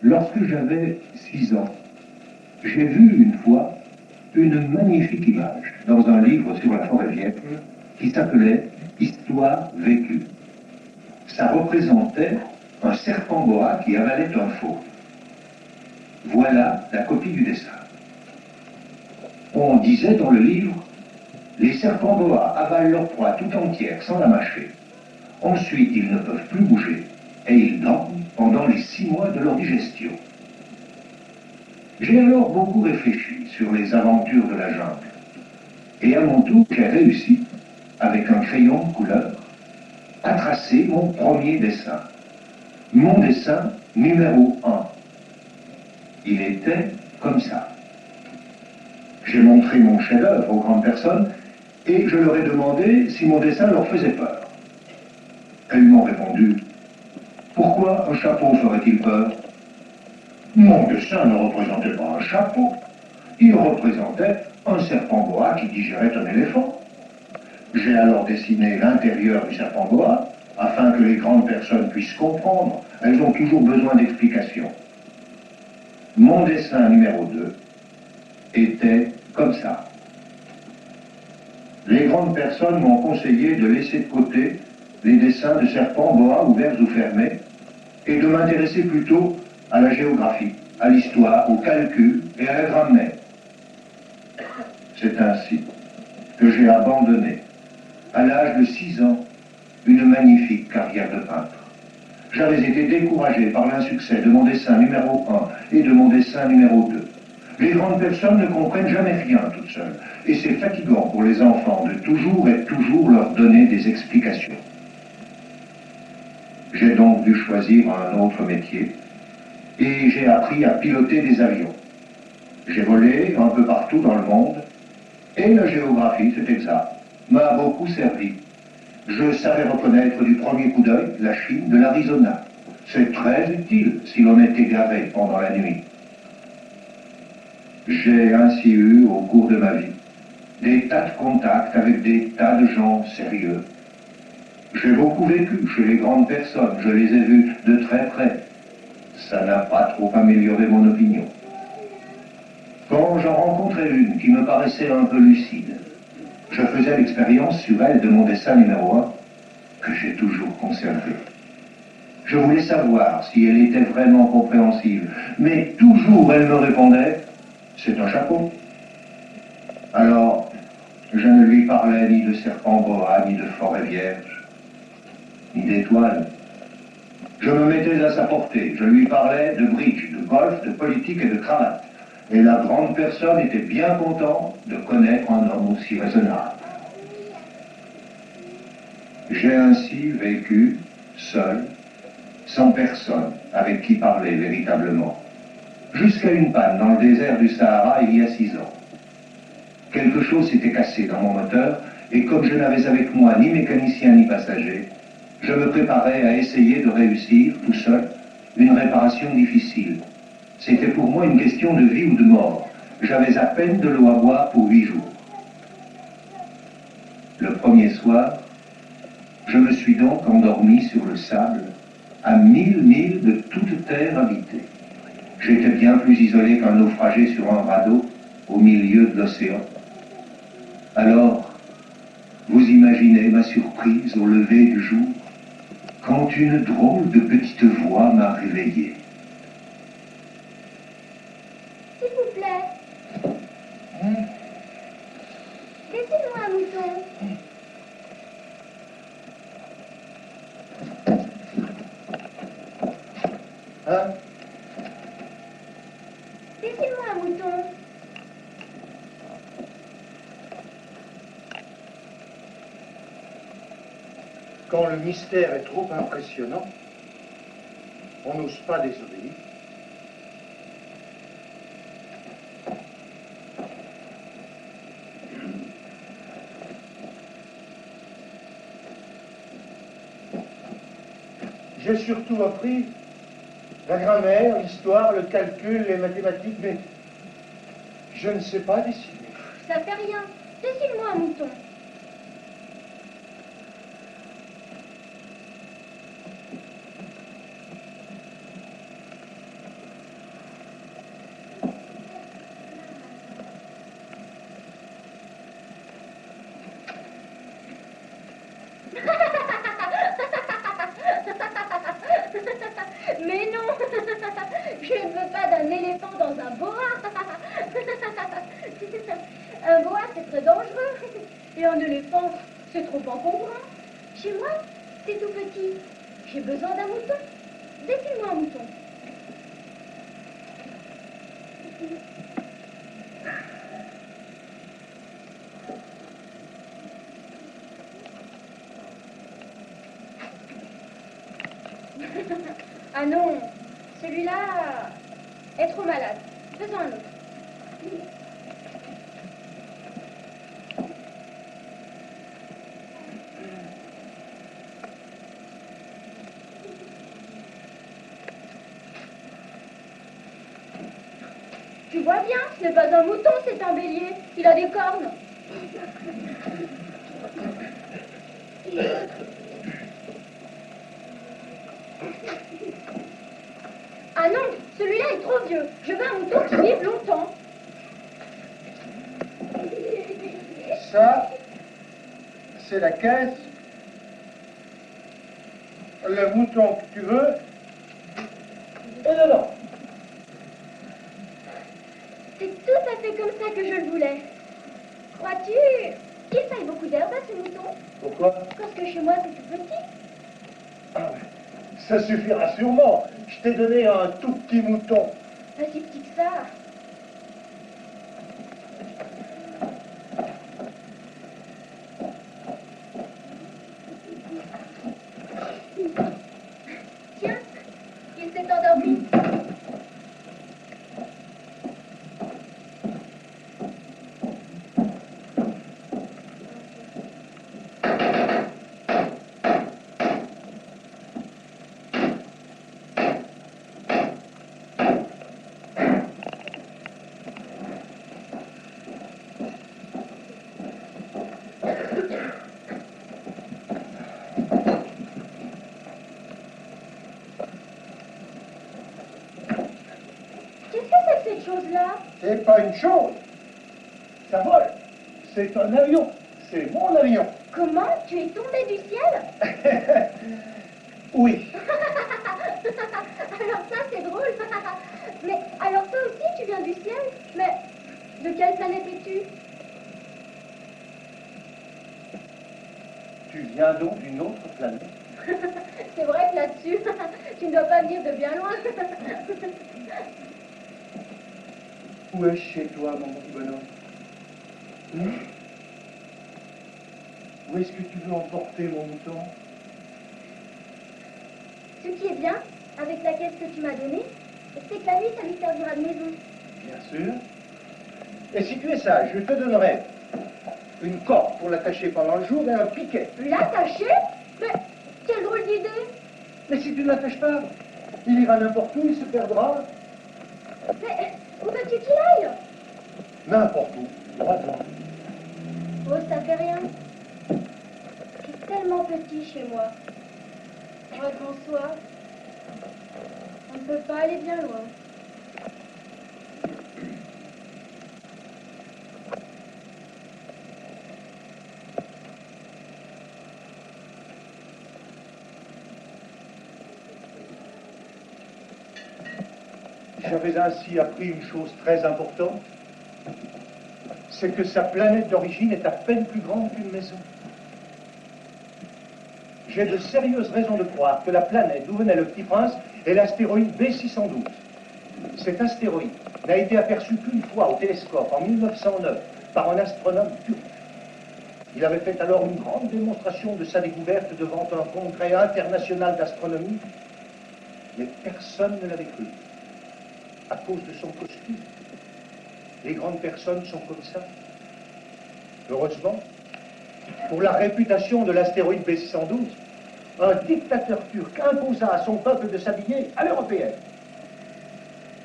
Lorsque j'avais 6 ans, j'ai vu une fois une magnifique image dans un livre sur la forêt vierge qui s'appelait Histoire vécue. Ça représentait un serpent boa qui avalait un fauve. Voilà la copie du dessin. On disait dans le livre, les serpents boa avalent leur proie tout entière sans la mâcher. Ensuite, ils ne peuvent plus bouger et ils dorment pendant les 6 mois de leur digestion. J'ai alors beaucoup réfléchi sur les aventures de la jungle. Et à mon tour, j'ai réussi, avec un crayon de couleur, à tracer mon premier dessin. Mon dessin numéro 1. Il était comme ça. J'ai montré mon chef-d'œuvre aux grandes personnes et je leur ai demandé si mon dessin leur faisait peur. Elles m'ont répondu, pourquoi un chapeau ferait-il peur? Mon dessin ne représentait pas un chapeau. Il représentait un serpent boa qui digérait un éléphant. J'ai alors dessiné l'intérieur du serpent boa afin que les grandes personnes puissent comprendre. Elles ont toujours besoin d'explications. Mon dessin numéro 2 était comme ça. Les grandes personnes m'ont conseillé de laisser de côté les dessins de serpents boa ouverts ou fermés et de m'intéresser plutôt à la géographie, à l'histoire, au calcul et à la grammaire. C'est ainsi que j'ai abandonné, à l'âge de 6 ans, une magnifique carrière de peintre. J'avais été découragé par l'insuccès de mon dessin numéro 1 et de mon dessin numéro 2. Les grandes personnes ne comprennent jamais rien toutes seules, et c'est fatigant pour les enfants de toujours et toujours leur donner des explications. J'ai donc dû choisir un autre métier, et j'ai appris à piloter des avions. J'ai volé un peu partout dans le monde, et la géographie, c'est exact, m'a beaucoup servi. Je savais reconnaître du premier coup d'œil la Chine de l'Arizona. C'est très utile si l'on est égaré pendant la nuit. J'ai ainsi eu, au cours de ma vie, des tas de contacts avec des tas de gens sérieux. J'ai beaucoup vécu chez les grandes personnes, je les ai vus de très près. Ça n'a pas trop amélioré mon opinion. Quand j'en rencontrais une qui me paraissait un peu lucide, je faisais l'expérience sur elle de mon dessin numéro 1, que j'ai toujours conservé. Je voulais savoir si elle était vraiment compréhensive, mais toujours elle me répondait, c'est un chapeau. Alors, je ne lui parlais ni de serpent boa, ni de forêt vierge, ni d'étoiles. Je me mettais à sa portée, je lui parlais de bridge, de golf, de politique et de cravate. Et la grande personne était bien contente de connaître un homme aussi raisonnable. J'ai ainsi vécu, seul, sans personne avec qui parler véritablement, jusqu'à une panne dans le désert du Sahara il y a 6 ans. Quelque chose s'était cassé dans mon moteur, et comme je n'avais avec moi ni mécanicien ni passager, je me préparais à essayer de réussir, tout seul, une réparation difficile. C'était pour moi une question de vie ou de mort. J'avais à peine de l'eau à boire pour 8 jours. Le premier soir, je me suis donc endormi sur le sable, à 1000 milles de toute terre habitée. J'étais bien plus isolé qu'un naufragé sur un radeau, au milieu de l'océan. Alors, vous imaginez ma surprise au lever du jour, quand une drôle de petite voix m'a réveillé. S'il vous plaît. Laissez-moi un mouton. Hein? Laissez-moi un mouton. Quand le mystère est trop impressionnant, on n'ose pas désobéir. J'ai surtout appris la grammaire, l'histoire, le calcul, les mathématiques, mais je ne sais pas dessiner. Ça fait rien. Laissez-moi un mouton. Je ne veux pas d'un éléphant dans un boa. Un boa, c'est très dangereux. Et un éléphant, c'est trop encombrant. Chez moi, c'est tout petit. J'ai besoin d'un mouton. Dessine-moi un mouton. Ah non, celui-là est trop malade. Faisons un autre. Tu vois bien, ce n'est pas un mouton, c'est un bélier. Il a des cornes. Ah non, celui-là est trop vieux. Je veux un mouton qui vive longtemps. Ça, c'est la caisse. Le mouton que tu veux est dedans. C'est tout à fait comme ça que je le voulais. Crois-tu qu'il faille beaucoup d'herbe à ce mouton? Pourquoi? Parce que chez moi, c'est tout petit. Ah, ça suffira sûrement. Je t'ai donné un tout petit mouton. Pas si petit que ça. Tiens, il s'est endormi. Cette chose-là? C'est pas une chose. Ça vole. C'est un avion. C'est mon avion. Comment? Tu es tombé du ciel? Oui. Alors ça, c'est drôle. Mais alors toi aussi, tu viens du ciel? Mais de quelle planète es-tu? Tu viens donc d'une autre planète? C'est vrai que là-dessus, tu ne dois pas venir de bien loin. Où est-ce chez toi, mon petit bonhomme? Où est-ce que tu veux emporter mon mouton? Ce qui est bien, avec la caisse que tu m'as donnée, c'est que la nuit, ça lui servira de maison. Bien sûr. Et si tu es sage, je te donnerai une corde pour l'attacher pendant le jour et un piquet. L'attacher? Mais quelle drôle d'idée! Mais si tu ne l'attaches pas, il ira n'importe où, il se perdra. Mais où veux-tu qu'il aille? N'importe où, droit devant. Oh, ça fait rien. C'est tellement petit chez moi. Droit devant soi, on ne peut pas aller bien loin. J'avais ainsi appris une chose très importante, c'est que sa planète d'origine est à peine plus grande qu'une maison. J'ai de sérieuses raisons de croire que la planète d'où venait le Petit Prince est l'astéroïde B612. Cet astéroïde n'a été aperçu qu'une fois au télescope en 1909 par un astronome turc. Il avait fait alors une grande démonstration de sa découverte devant un congrès international d'astronomie, mais personne ne l'avait cru. À cause de son costume. Les grandes personnes sont comme ça. Heureusement, pour la réputation de l'astéroïde B612, un dictateur turc imposa à son peuple de s'habiller à l'européenne.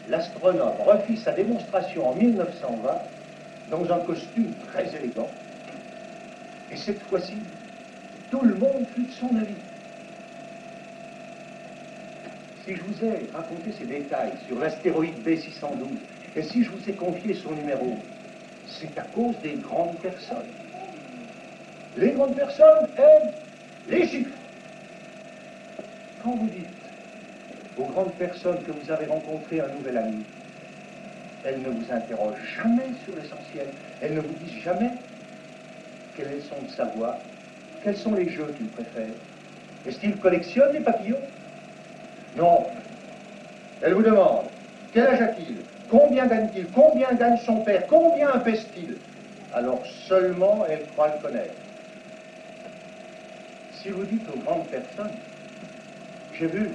L'astronome refit sa démonstration en 1920 dans un costume très élégant. Et cette fois-ci, tout le monde fut de son avis. Si je vous ai raconté ces détails sur l'astéroïde B612, et si je vous ai confié son numéro, c'est à cause des grandes personnes. Les grandes personnes aiment les chiffres. Quand vous dites aux grande personne que vous avez rencontré un nouvel ami, elles ne vous interrogent jamais sur l'essentiel. Elles ne vous disent jamais quel est le son de sa voix, quels sont les jeux qu'il préfère. Est-ce qu'il collectionne les papillons? Non. Elle vous demande, quel âge a-t-il? Combien gagne-t-il? Combien gagne son père? Combien pèse-t-il? Alors seulement elle croit le connaître. Si vous dites aux grandes personnes, j'ai vu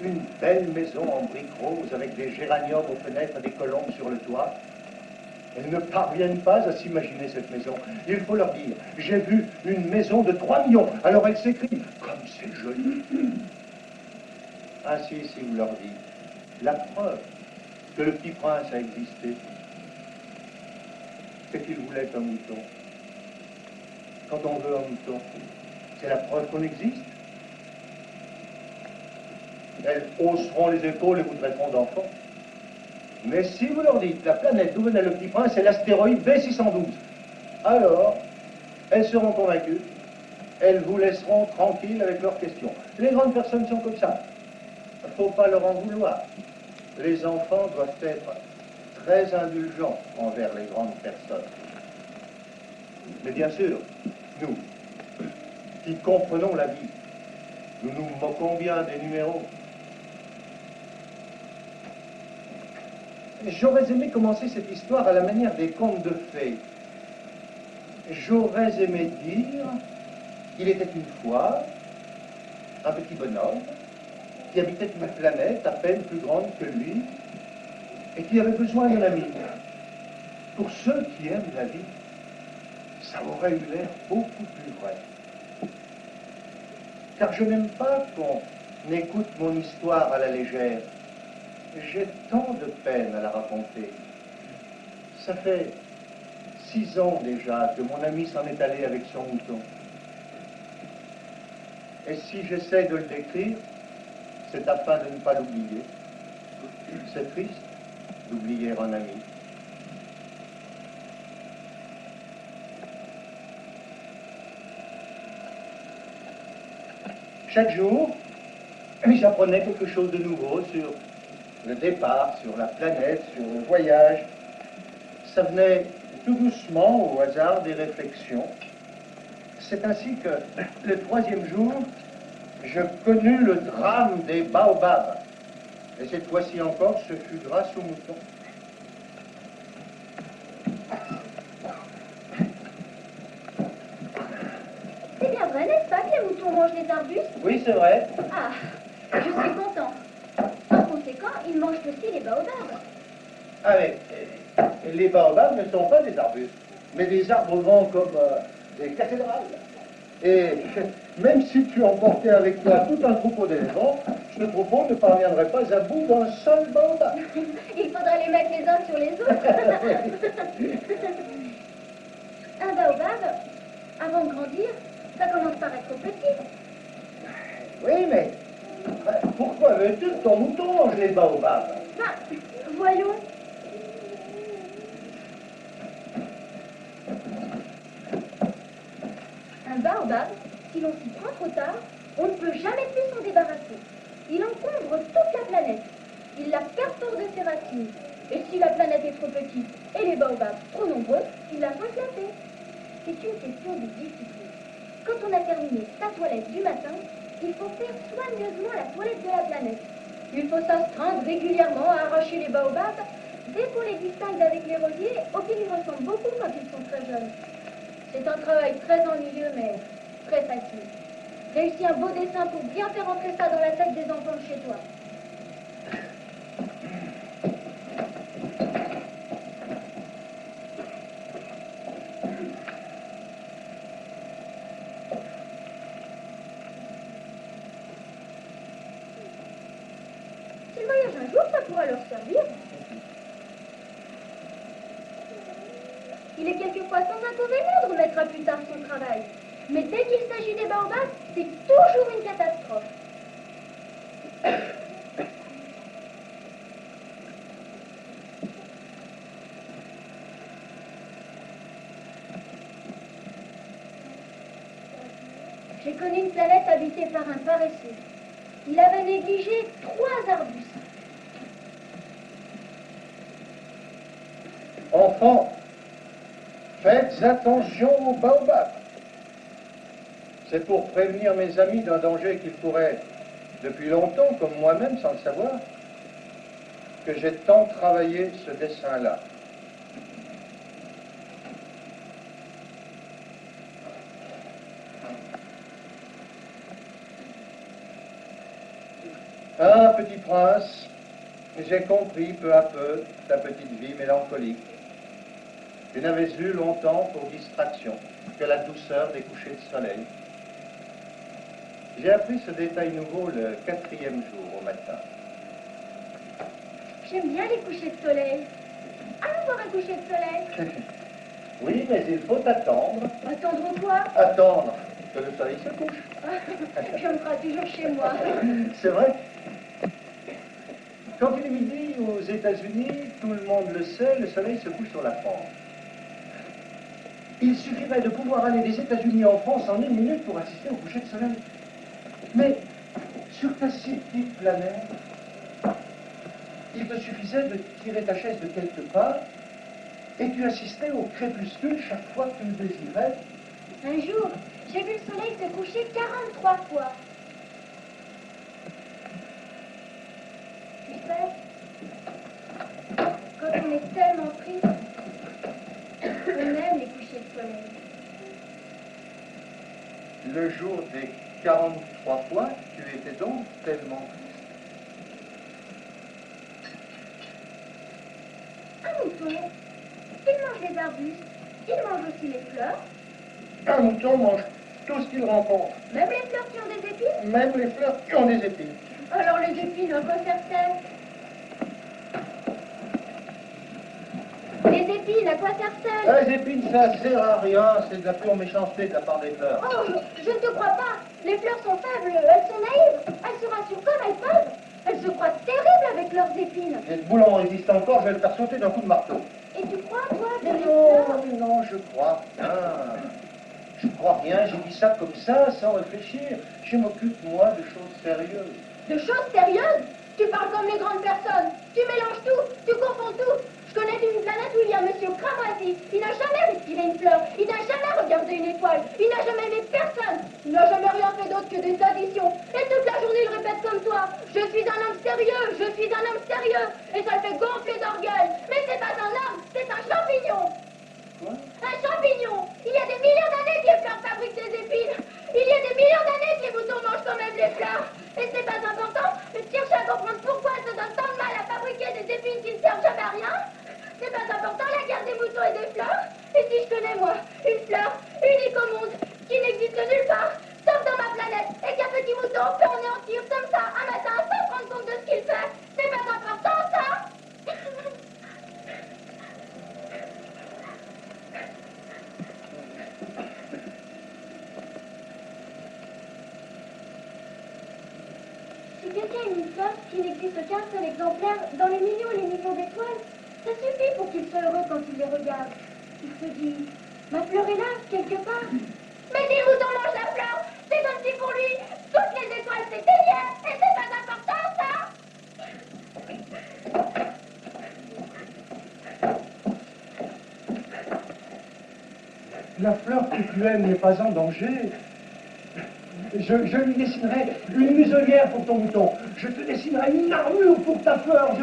une belle maison en briques roses avec des géraniums aux fenêtres, des colombes sur le toit, elles ne parviennent pas à s'imaginer cette maison. Il faut leur dire, j'ai vu une maison de 3 millions. Alors elles s'écrient, comme c'est joli. Ainsi, si vous leur dites, la preuve que le petit prince a existé, c'est qu'il voulait un mouton. Quand on veut un mouton, c'est la preuve qu'on existe. Elles hausseront les épaules et vous traiteront d'enfants. Mais si vous leur dites la planète d'où venait le petit prince, c'est l'astéroïde B612, alors elles seront convaincues, elles vous laisseront tranquille avec leurs questions. Les grandes personnes sont comme ça. Il ne faut pas leur en vouloir. Les enfants doivent être très indulgents envers les grandes personnes. Mais bien sûr, nous, qui comprenons la vie, nous nous moquons bien des numéros. J'aurais aimé commencer cette histoire à la manière des contes de fées. J'aurais aimé dire qu'il était une fois un petit bonhomme qui habitait une planète à peine plus grande que lui et qui avait besoin d'un ami. Pour ceux qui aiment la vie, ça aurait eu l'air beaucoup plus vrai. Car je n'aime pas qu'on écoute mon histoire à la légère. J'ai tant de peine à la raconter. Ça fait 6 ans déjà que mon ami s'en est allé avec son mouton. Et si j'essaie de le décrire, c'est afin de ne pas l'oublier. C'est triste d'oublier un ami. Chaque jour, j'apprenais quelque chose de nouveau sur le départ, sur la planète, sur le voyage. Ça venait tout doucement au hasard des réflexions. C'est ainsi que, le 3e jour, je connus le drame des baobabs. Et cette fois-ci encore, ce fut grâce au mouton. C'est bien vrai, n'est-ce pas, que les moutons mangent les arbustes? Oui, c'est vrai. Ah, je suis content. En conséquent, ils mangent aussi les baobabs. Ah oui, les baobabs ne sont pas des arbustes, mais des arbres grands comme des cathédrales. Et même si tu emportais avec toi tout un troupeau d'éléphants, ce troupeau ne parviendrait pas à bout d'un seul baobab. Il faudrait les mettre les uns sur les autres. Un baobab, avant de grandir, ça commence par être petit. Oui, mais pourquoi veux-tu que ton mouton mange les baobabs? Ben, voyons. Un baobab, si l'on s'y prend trop tard, on ne peut jamais plus s'en débarrasser. Il encombre toute la planète. Il la perfore de ses racines. Et si la planète est trop petite et les baobabs trop nombreux, il la font éclater. C'est une question de discipline. Quand on a terminé sa toilette du matin, il faut faire soigneusement la toilette de la planète. Il faut s'astreindre régulièrement à arracher les baobabs dès qu'on les distingue avec les rosiers auxquels ils ressemblent beaucoup quand ils sont très jeunes. C'est un travail très ennuyeux, mais très facile. Réussis un beau dessin pour bien faire entrer ça dans la tête des enfants de chez toi. S'ils voyagent un jour, ça pourra leur servir. Il est quelquefois sans inconvénient de remettre à plus tard son travail. Mais dès qu'il s'agit des baobabs, c'est toujours une catastrophe. J'ai connu une planète habitée par un paresseux. Il avait négligé 3 arbustes. Enfants, faites attention aux baobabs. C'est pour prévenir mes amis d'un danger qu'ils couraient depuis longtemps, comme moi-même, sans le savoir, que j'ai tant travaillé ce dessin-là. Ah, petit prince, j'ai compris peu à peu ta petite vie mélancolique. Tu n'avais eu longtemps pour distraction que la douceur des couchers de soleil. J'ai appris ce détail nouveau le 4e jour au matin. J'aime bien les couchers de soleil. Allons voir un coucher de soleil. Oui, mais il faut attendre. Attendre quoi? Attendre que le soleil se couche. Je me ferai toujours chez moi. C'est vrai. Quand il est midi aux États-Unis, tout le monde le sait, le soleil se couche sur la France. Il suffirait de pouvoir aller des États-Unis en France en 1 minute pour assister au coucher de soleil. Mais sur ta si petite planète, il te suffisait de tirer ta chaise de quelque part et tu assistais au crépuscule chaque fois que tu le désirais. Un jour, j'ai vu le soleil se coucher 43 fois. Tu sais, quand on est tellement triste, on aime les couchers de soleil. Le jour des 43 fois, tu étais donc tellement triste. Un mouton, il mange les arbustes, il mange aussi les fleurs, Un mouton mange tout ce qu'il rencontre, même les fleurs qui ont des épines. même les fleurs qui ont des épines. Alors les épines, à quoi servent-elles? Les épines, à quoi servent-elles? Les épines, ça sert à rien, c'est de la pure méchanceté de la part des fleurs. Oh, je ne te crois pas. Les fleurs sont faibles, elles sont naïves. Elles se rassurent comme elles peuvent. Elles se croient terribles avec leurs épines. Si ce boulon résiste encore, je vais le faire sauter d'un coup de marteau. Et tu crois, toi, que Mais les fleurs... non, je crois rien. Je crois rien, j'ai dit ça comme ça, sans réfléchir. Je m'occupe, moi, de choses sérieuses. De choses sérieuses? Tu parles comme les grandes personnes. Tu mélanges tout, tu confonds tout. Je connais une planète où il y a monsieur Cramoisi. Il n'a jamais respiré une fleur. Il n'a jamais regardé une étoile. Il n'a jamais aimé personne. Il n'a jamais rien fait d'autre que des additions. Et toute la journée, il répète comme toi. Je suis un homme sérieux, je suis un homme sérieux. Et ça le fait gonfler d'orgueil. Mais c'est pas un homme, c'est un champignon. Quoi? Un champignon. Il y a des millions d'années que les fleurs fabriquent des épines. Il y a des millions d'années que les moutons mangent quand même les fleurs. Et c'est pas important de chercher à comprendre pourquoi ça donne tant de mal à fabriquer des épines qui ne servent jamais à rien. C'est pas important la guerre des moutons et des fleurs. Et si je connais moi une fleur unique au monde qui n'existe nulle part, sauf dans ma planète, et qu'un petit mouton peut anéantir comme ça un matin sans prendre compte de ce qu'il fait, c'est pas important ça. Si quelqu'un a une fleur qui n'existe qu'un seul exemplaire dans les millions et les millions d'étoiles, ça suffit pour qu'il soit heureux quand il les regarde. Il se dit, ma fleur est là, quelque part. Mais si le mouton mange la fleur, c'est comme si pour lui, toutes les étoiles s'éteignaient. Et c'est pas important, ça. La fleur que tu aimes n'est pas en danger. Je lui dessinerai une muselière pour ton mouton. Je te dessinerai une armure pour ta fleur.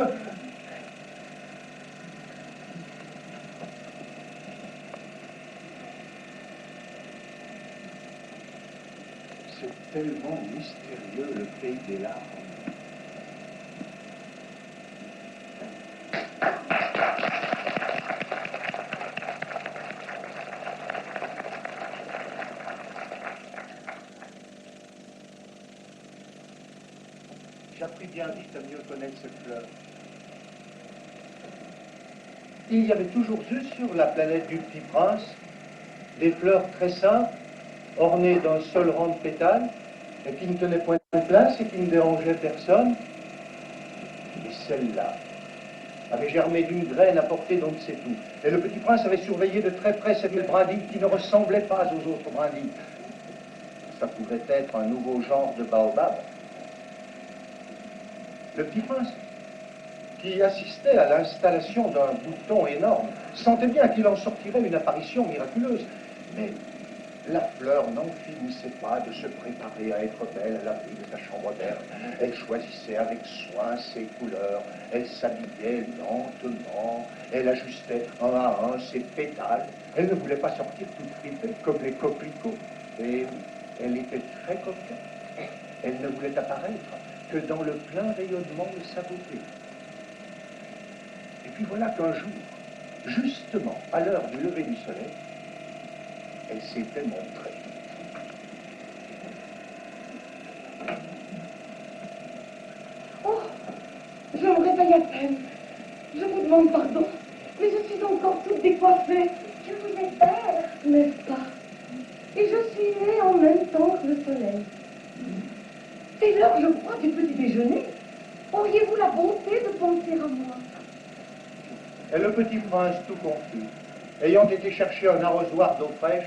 C'est tellement mystérieux, le pays des larmes. J'appris bien vite à mieux connaître cette fleur. Il y avait toujours eu sur la planète du Petit Prince des fleurs très simples, ornées d'un seul rang de pétales, et qui ne tenaient point de place et qui ne dérangeaient personne. Et celle-là avait germé d'une graine apportée d'on ne sait où. Et le Petit Prince avait surveillé de très près cette brindille qui ne ressemblait pas aux autres brindilles. Ça pouvait être un nouveau genre de baobab. Le Petit Prince, qui assistait à l'installation d'un bouton énorme, sentait bien qu'il en sortirait une apparition miraculeuse. Mais la fleur n'en finissait pas de se préparer à être belle à l'abri de sa chambre d'air. Elle choisissait avec soin ses couleurs, elle s'habillait lentement, elle ajustait un à un ses pétales. Elle ne voulait pas sortir toute fripée comme les coquelicots. Et elle était très coquette. Elle ne voulait apparaître que dans le plein rayonnement de sa beauté. Et puis voilà qu'un jour, justement à l'heure du lever du soleil, elle s'était montrée. Oh, je me réveille à peine. Je vous demande pardon, mais je suis encore toute décoiffée. Je vous ai belle. N'est-ce pas? Et je suis née en même temps que le soleil. C'est l'heure, je crois, du petit déjeuner. Auriez-vous la bonté de penser à moi? Et le Petit Prince, tout confus, ayant été chercher un arrosoir d'eau fraîche,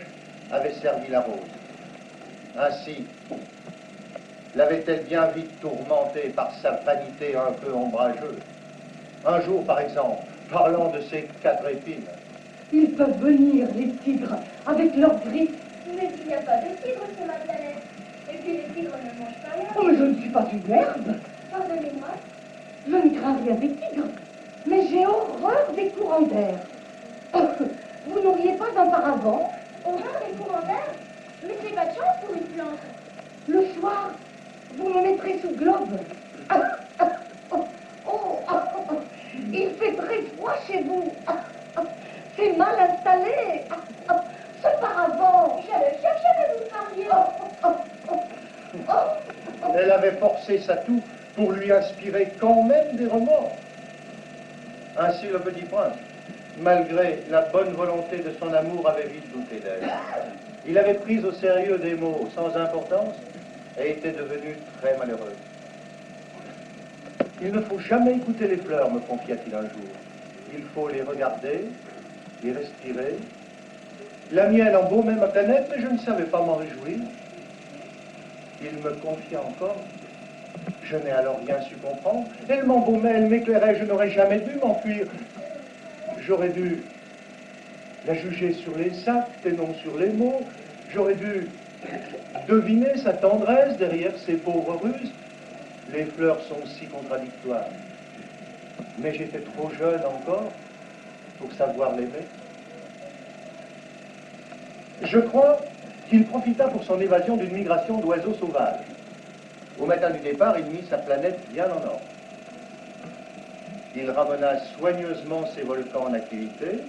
avait servi la rose. Ainsi, l'avait-elle bien vite tourmentée par sa vanité un peu ombrageuse. Un jour, par exemple, parlant de ses 4 épines. Ils peuvent venir, les tigres, avec leurs griffes. Mais il n'y a pas de tigre sur ma planète. Et puis les tigres ne mangent pas l'herbe. Oh, mais je ne suis pas une herbe. Pardonnez-moi. Je ne crains rien des tigres, mais j'ai horreur des courants d'air. Vous n'auriez pas un paravent? Horreur des courants d'air. Mais c'est pas de chance pour une plante. Le soir, vous me mettrez sous globe. Il fait très froid chez vous. C'est mal installé. Ce paravent. Je le cherchais que vous parliez. Elle avait forcé sa toux pour lui inspirer quand même des remords. Ainsi le Petit Prince, malgré la bonne volonté de son amour, avait vite douté d'elle. Il avait pris au sérieux des mots sans importance et était devenu très malheureux. Il ne faut jamais écouter les fleurs, me confia-t-il un jour. Il faut les regarder, les respirer. La mienne embaumait ma planète, mais je ne savais pas m'en réjouir. Il me confia encore. Je n'ai alors rien su comprendre. Elle m'embaumait, elle m'éclairait, je n'aurais jamais dû m'enfuir. J'aurais dû la juger sur les actes et non sur les mots. J'aurais dû deviner sa tendresse derrière ses pauvres ruses. Les fleurs sont si contradictoires. Mais j'étais trop jeune encore pour savoir l'aimer. Je crois qu'il profita pour son évasion d'une migration d'oiseaux sauvages. Au matin du départ, il mit sa planète bien en ordre. Il ramena soigneusement ses volcans en activité.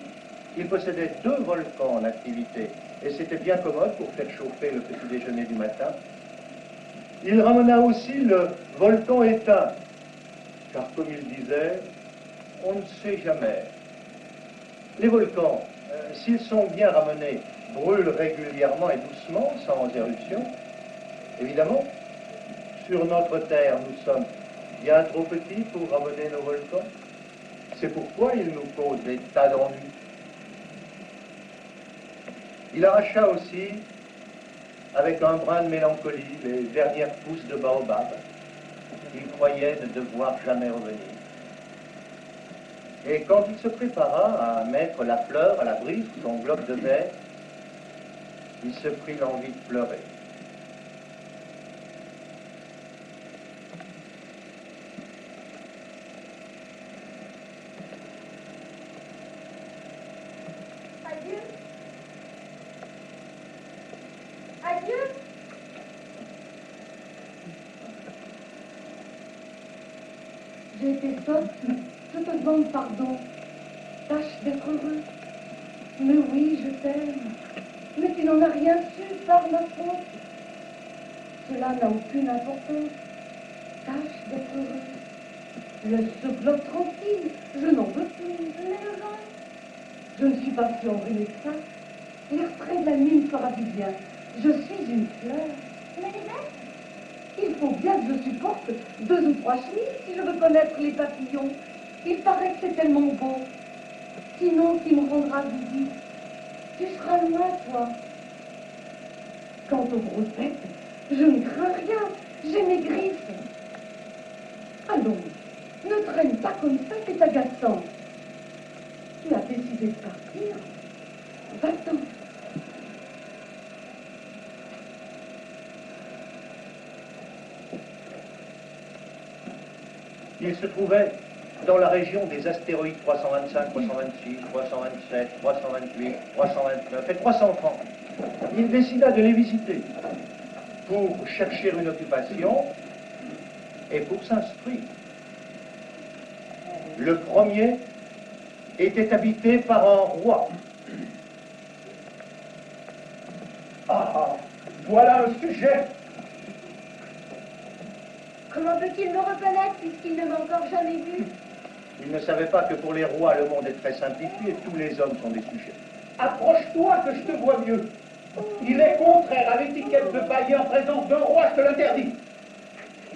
Il possédait 2 volcans en activité et c'était bien commode pour faire chauffer le petit déjeuner du matin. Il ramena aussi le volcan éteint, car comme il disait, on ne sait jamais. Les volcans, s'ils sont bien ramenés, brûlent régulièrement et doucement, sans éruption. Évidemment, sur notre Terre, nous sommes bien trop petits pour ramener nos volcans. C'est pourquoi ils nous causent des tas d'ennuis. Il arracha aussi, avec un brin de mélancolie, les dernières pousses de baobab. Il croyait ne devoir jamais revenir. Et quand il se prépara à mettre la fleur à l'abri sous son globe de verre, il se prit l'envie de pleurer. Adieu. Adieu. J'ai été sotte, je te demande pardon. Tâche d'être heureux. Mais oui, je t'aime. Mais tu n'en as rien su par ma faute. Cela n'a aucune importance. Tâche d'être heureux. Laisse ce globe tranquille, je n'en veux plus. Mais le vent. Je ne suis pas si enrhumée que ça. L'air frais de la nuit me fera du bien. Je suis une fleur. Mais les bêtes. Il faut bien que je supporte 2 ou 3 chenilles si je veux connaître les papillons. Il paraît que c'est tellement beau. Sinon, qui me rendra visite? Tu seras loin, toi. Quant aux grosses bêtes, je ne crains rien. J'ai mes griffes. Allons, comme ça, c'est agaçant. Tu as décidé de partir. Va-t'en. Il se trouvait dans la région des astéroïdes 325, 326, 327, 328, 329 et 330. Il décida de les visiter pour chercher une occupation et pour s'instruire. Le premier était habité par un roi. Ah, voilà un sujet. Comment peut-il me reconnaître puisqu'il ne m'a encore jamais vu? Il ne savait pas que pour les rois, le monde est très simplifié et tous les hommes sont des sujets. Approche-toi que je te vois mieux. Il est contraire à l'étiquette de bailler en présence d'un roi, je te l'interdis.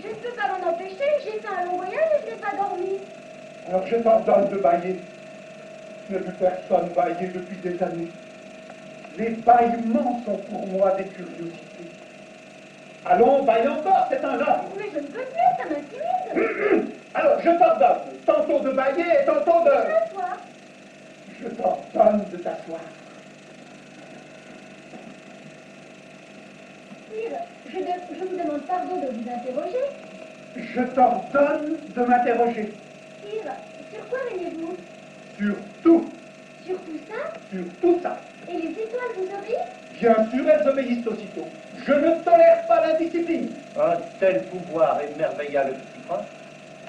Je ne peux pas m'en empêcher, j'ai fait un long voyage et je n'ai pas dormi. Alors je t'ordonne de bailler. Je n'ai vu personne bailler depuis des années. Les bâillements sont pour moi des curiosités. Allons, baille encore, c'est un ordre. Mais je ne peux plus, ça m'intimide. Alors, je t'ordonne, tantôt de bailler et tantôt de... M'asseoir. Je t'ordonne de t'asseoir. Sire, je vous demande pardon de vous interroger. Je t'ordonne de m'interroger. Sire, sur quoi régnez-vous? Sur tout. Sur tout ça? Sur tout ça. Et les étoiles vous obéissent? Bien sûr, elles obéissent aussitôt. Je ne tolère pas l'indiscipline. Un tel pouvoir émerveilla le petit prince.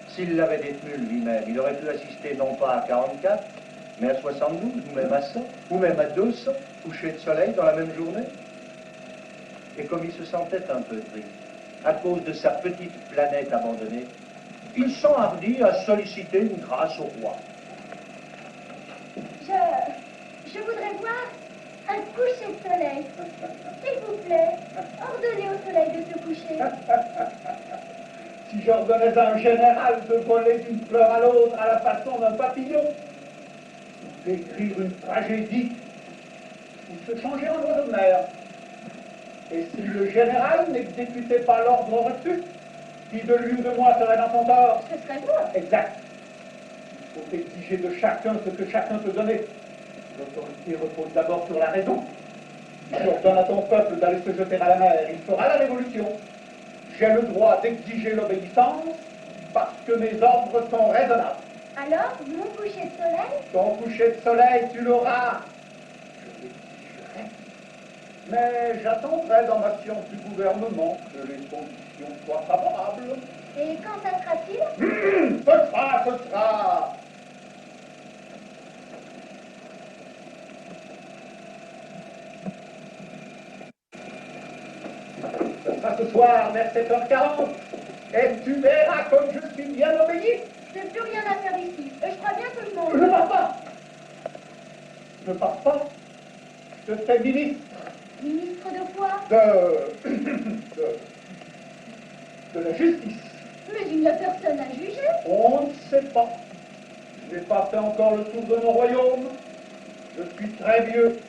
S'il l'avait détenu lui-même, il aurait pu assister non pas à 44, mais à 72, ou même à 100, ou même à 200 couchers de soleil dans la même journée. Et comme il se sentait un peu triste, à cause de sa petite planète abandonnée, il s'enhardit à solliciter une grâce au roi. Je voudrais voir un coucher de soleil. S'il vous plaît, ordonnez au soleil de se coucher. Si j'ordonnais à un général de voler d'une fleur à l'autre à la façon d'un papillon, d'écrire une tragédie, ou se changer en oiseau de mer. Et si le général n'exécutait pas l'ordre reçu, qui de lui ou de moi serait dans son tort? Ce serait moi. Exact. Il faut exiger de chacun ce que chacun peut donner. L'autorité repose d'abord sur la raison. Si j'ordonne à ton peuple d'aller se jeter à la mer, il fera la révolution. J'ai le droit d'exiger l'obéissance parce que mes ordres sont raisonnables. Alors, mon coucher de soleil? Ton coucher de soleil, tu l'auras. Je l'exigerai. Mais j'attendrai dans ma science du gouvernement que les conditions soient favorables. Et quand ça sera-t-il? Ce sera, ce sera. Ce sera ce soir vers 7h40. Et tu verras comme je suis bien obéi. Je n'ai plus rien à faire ici. Et je crois bien que je m'en Ne vais. pars pas. Ne pars pas. Je te fais ministre Ministre de quoi? de la justice. Mais il n'y a personne à juger. On ne sait pas. Je n'ai pas fait encore le tour de mon royaume. Je suis très vieux.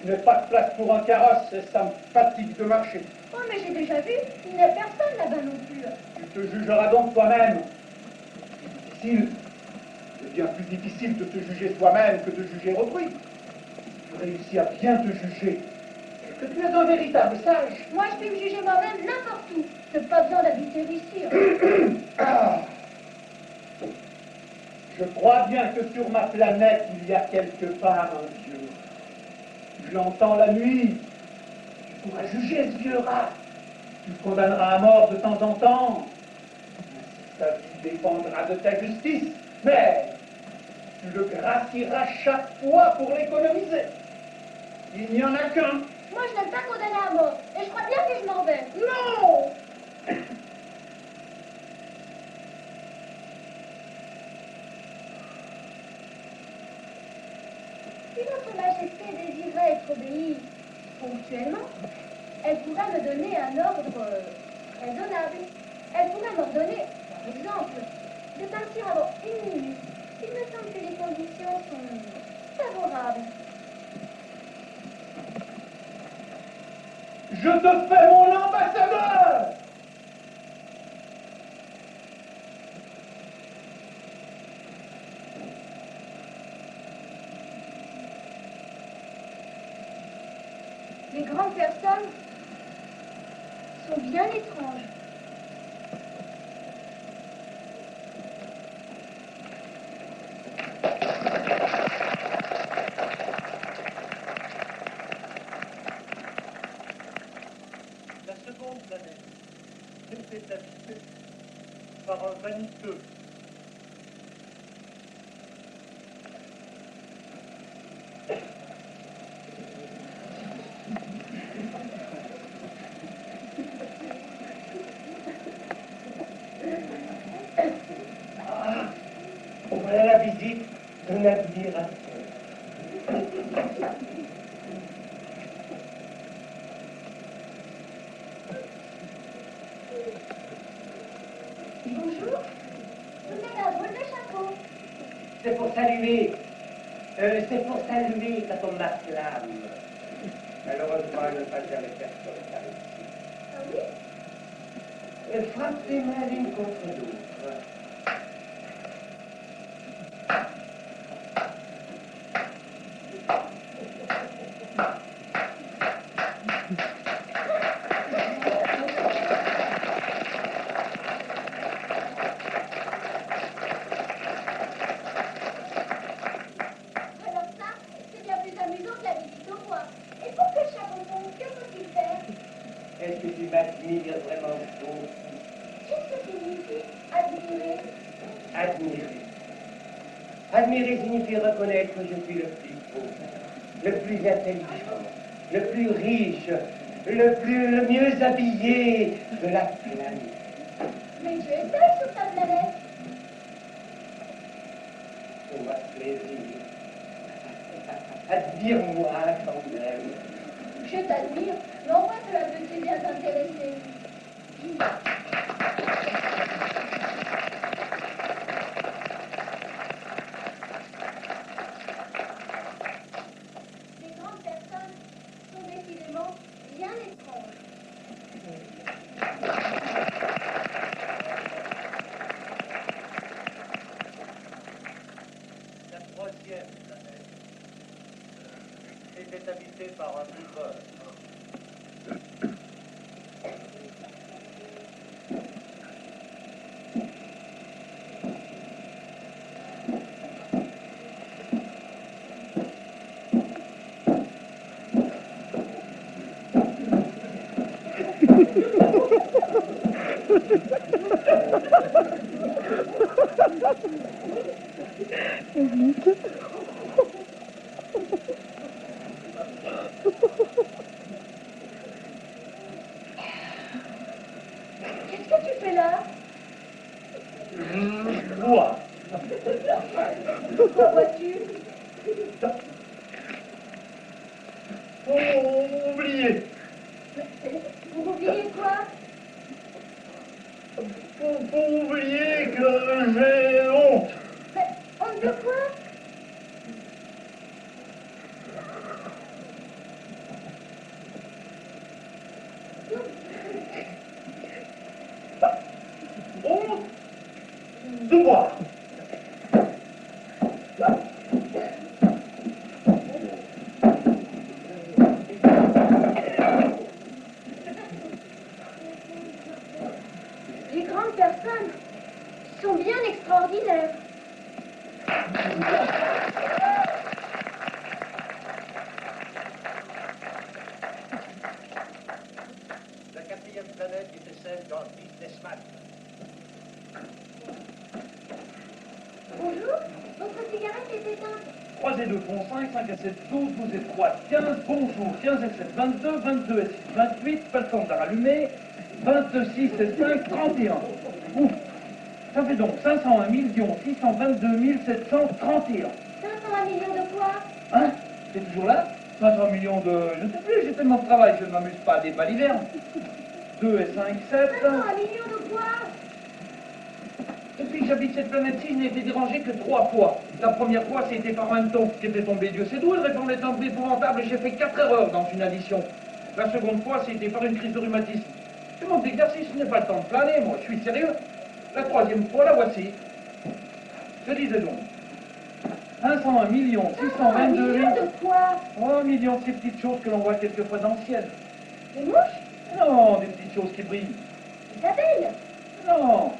Je n'ai pas de place pour un carrosse et ça me fatigue de marcher. Oh, mais j'ai déjà vu. Il n'y a personne là-bas non plus. Tu te jugeras donc toi-même. C'est difficile. C'est bien plus difficile de te juger soi-même que de juger autrui. Tu réussis à bien te juger. Et que tu es un véritable sage. Moi, je peux me juger moi-même n'importe où. Je n'ai pas besoin d'habiter ici. Ah. Je crois bien que sur ma planète, il y a quelque part un dieu. Je l'entends la nuit. Tu pourras juger ce vieux rat. Tu le condamneras à mort de temps en temps. Sa vie dépendra de ta justice. Mais tu le gracieras chaque fois pour l'économiser. Il n'y en a qu'un. Moi, je n'aime pas condamner à mort. Et je crois bien que je m'en vais. Non! Si votre majesté désirait être obéie ponctuellement, elle pourrait me donner un ordre raisonnable. Elle pourrait m'ordonner, par exemple, de partir avant 1 minute. Il me semble que les conditions sont favorables. Je te fais mon ambassadeur! Les grandes personnes sont bien étranges. La seconde planète était habitée par un vaniteux. Voilà la visite d'un admirateur. Bonjour. Vous êtes un drôle de chapeau. C'est pour saluer. C'est pour saluer quand on m'acclame. Malheureusement, il ne passe jamais personne par ici. Ah oui? Frappez-moi l'une contre l'autre. Alors ça, c'est bien plus amusant que la visite au roi. Et pour que le chapeau tombe, que faut-il faire? Est-ce que tu m'admires vraiment beaucoup? Qu'est-ce que signifie admirer? Admirer. Admirer signifie reconnaître que je suis le plus beau, le plus intelligent, le plus riche, le mieux habillé de la planète. Mais Dieu est seul sur sa planète. Pour ma plaisir. Admire-moi quand même. Je t'admire, mais en quoi cela peut-il bien t'intéresser? Les grandes personnes sont décidément bien étranges. La troisième planète était habitée par un viveur. Qu'est-ce que tu fais là? Quoi? Pourquoi vois-tu? Oh, oubliez! Vous oubliez quoi? Faut oublier que j'ai honte! Mais honte de quoi? Honte de moi! Les grandes personnes sont bien extraordinaires. La quatrième planète était celle d'un businessman. Bonjour, votre cigarette est éteinte. 3 et 2 font 5, 5 et 7, 12, 12 et 3, 15, bonjour, 15 et 7, 22, 22 et 6, 28, pas le temps de la rallumer, 26 et 5, 31. Ouf, ça fait donc 501 622 731. 501 millions de quoi? Hein? C'est toujours là? 500 millions de... Je ne sais plus, j'ai tellement de travail, je ne m'amuse pas à des balivernes. 2 et 5, 7. 501 millions de quoi? Depuis que j'habite cette planète-ci, je n'ai été dérangé que 3 fois. La première fois, c'était par un ton qui était tombé. Dieu sait d'où, il répondait un peu épouvantable et j'ai fait 4 erreurs dans une addition. La seconde fois, c'était par une crise de rhumatisme. C'est mon exercice, je n'ai pas le temps de planer, moi, je suis sérieux. La troisième fois, la voici. Je disais donc, 501 622 Un 000. million de quoi? Oh, 1 million de ces petites choses que l'on voit quelquefois dans le ciel. Des mouches? Non, des petites choses qui brillent. Des abeilles? Non,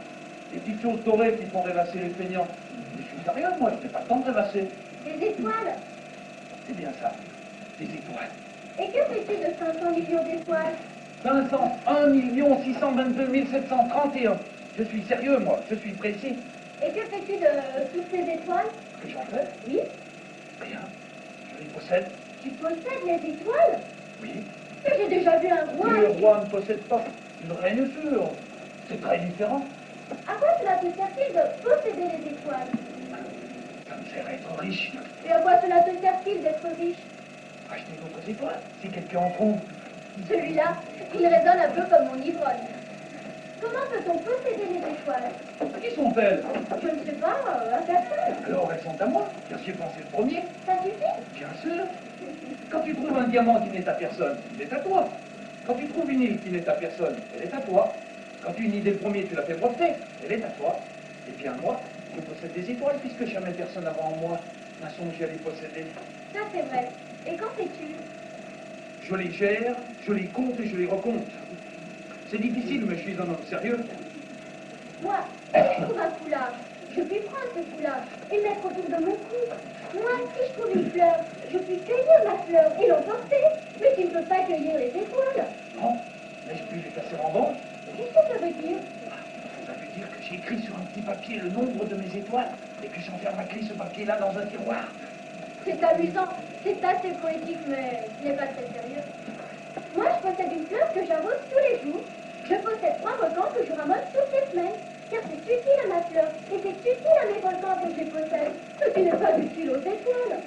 des petites choses dorées qui font rêvasser les feignants. Mais je suis sérieux, moi, je n'ai pas le temps de rêvasser. Des étoiles? C'est bien ça, des étoiles. Et que fais-tu de 500 millions d'étoiles? 501 622 731. Je suis sérieux, moi, je suis précis. Et que fais-tu de toutes ces étoiles? Que j'en fais? Oui? Rien. Je les possède. Tu possèdes les étoiles? Oui. Mais j'ai déjà vu un roi. Le roi ne possède pas une reine sûre. C'est très différent. À quoi cela te sert-il de posséder les étoiles? Ça me sert à être riche. Et à quoi cela te sert-il d'être riche? Acheter d'autres étoiles, si quelqu'un en trouve. Celui-là, il résonne un peu comme mon ivrogne. Comment peut-on posséder les étoiles? Qui sont-elles? Je ne sais pas, à personne. Alors elles sont à moi, car j'y ai pensé le premier. Ça suffit? Bien sûr. Quand tu trouves un diamant qui n'est à personne, il est à toi. Quand tu trouves une île qui n'est à personne, elle est à toi. Quand une idée le premier, tu l'as fait breveter, elle est à toi. Et bien moi, je possède des étoiles, puisque jamais personne avant moi n'a songé à les posséder. Ça c'est vrai. Et qu'en fais-tu? Je les gère, je les compte et je les recompte. C'est difficile, mais je suis un homme sérieux. Moi, si je trouve un foulard, je puis prendre ce foulard et le mettre autour de mon cou. Moi, si je trouve une fleur, je puis cueillir ma fleur et l'emporter. Mais tu ne peux pas cueillir les étoiles. Non, mais je puis les passer en banque. Qu'est-ce que ça veut dire? Ça veut dire que j'écris sur un petit papier le nombre de mes étoiles et que j'enferme à clé ce papier-là dans un tiroir. C'est amusant, c'est assez poétique, mais ce n'est pas très sérieux. Moi, je possède une fleur que j'arrose tous les jours. Je possède 3 volcans que je ramasse toutes les semaines. Car c'est utile à ma fleur, et c'est utile à mes volcans que je les possède. Ce qui n'est pas utile aux étoiles.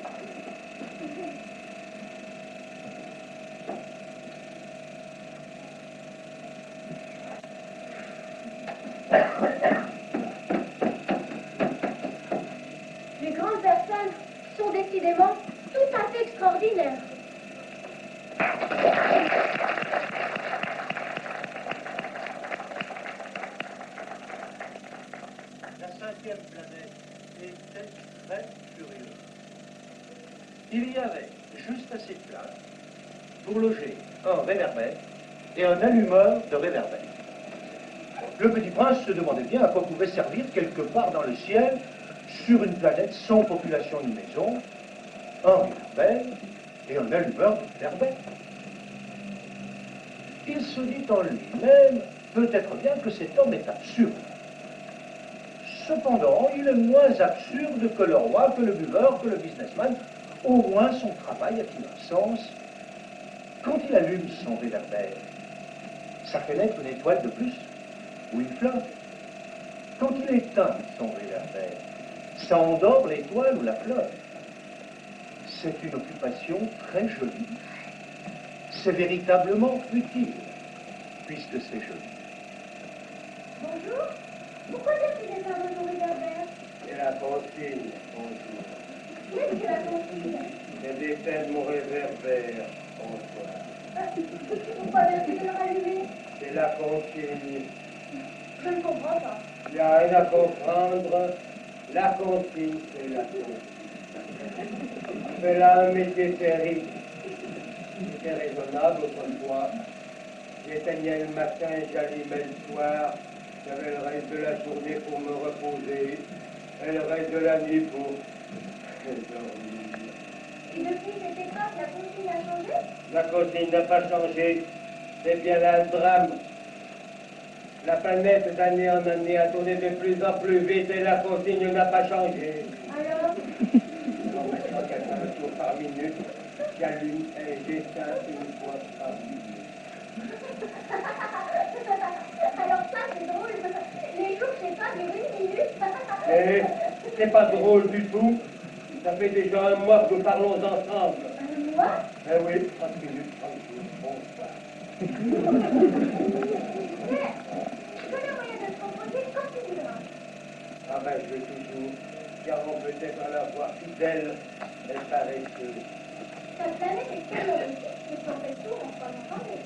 Les grandes personnes sont décidément tout à fait extraordinaires. La 5e planète était très curieuse. Il y avait juste assez de place pour loger un réverbère et un allumeur de réverbère. Le petit prince se demandait bien à quoi pouvait servir quelque part dans le ciel, sur une planète sans population ni maison, un réverbère et un allumeur de réverbère. Il se dit en lui-même, peut-être bien que cet homme est absurde. Cependant, il est moins absurde que le roi, que le buveur, que le businessman. Au moins, son travail a-t-il un sens. Quand il allume son réverbère, ça fait naître une étoile de plus, ou une fleur. Quand il éteint son réverbère, ça endort l'étoile ou la fleur. C'est une occupation très jolie. C'est véritablement utile, puisque c'est joli. Bonjour. Pourquoi tu éteindre ton réverbère? C'est la consigne, bonjour. Qu'est-ce que la consigne? C'est d'éteindre mon réverbère, bonsoir. Pourquoi veux-tu le rallumer? C'est la consigne. Je ne comprends pas. Il n'y a rien à comprendre. La consigne, c'est la consigne. C'est là un métier terrible. C'était raisonnable autrefois. J'éteignais le matin, j'allumais le soir. J'avais le reste de la journée pour me reposer et le reste de la nuit pour dormir. Et depuis cette époque, la consigne a changé? La consigne n'a pas changé. C'est bien là le drame. La planète d'année en année a tourné de plus en plus vite et la consigne n'a pas changé. Alors? Non, mais quand elle fait un tour par minute, j'allume et j'éteins une fois par minute. Alors ça, c'est drôle. Les jours, je sais pas, durent 1 minute. Eh, c'est pas drôle du tout. Ça fait déjà un mois que nous parlons ensemble. Moi? Eh oui, 30 minutes, 30 jours, bonsoir. Mais, je connais un moyen de te composer quand tu voudras. Ah ben, je veux toujours, car on peut être à la voix fidèle et paresseuse. Ta planète est tellement petite que tu en fais tout en 3 journées.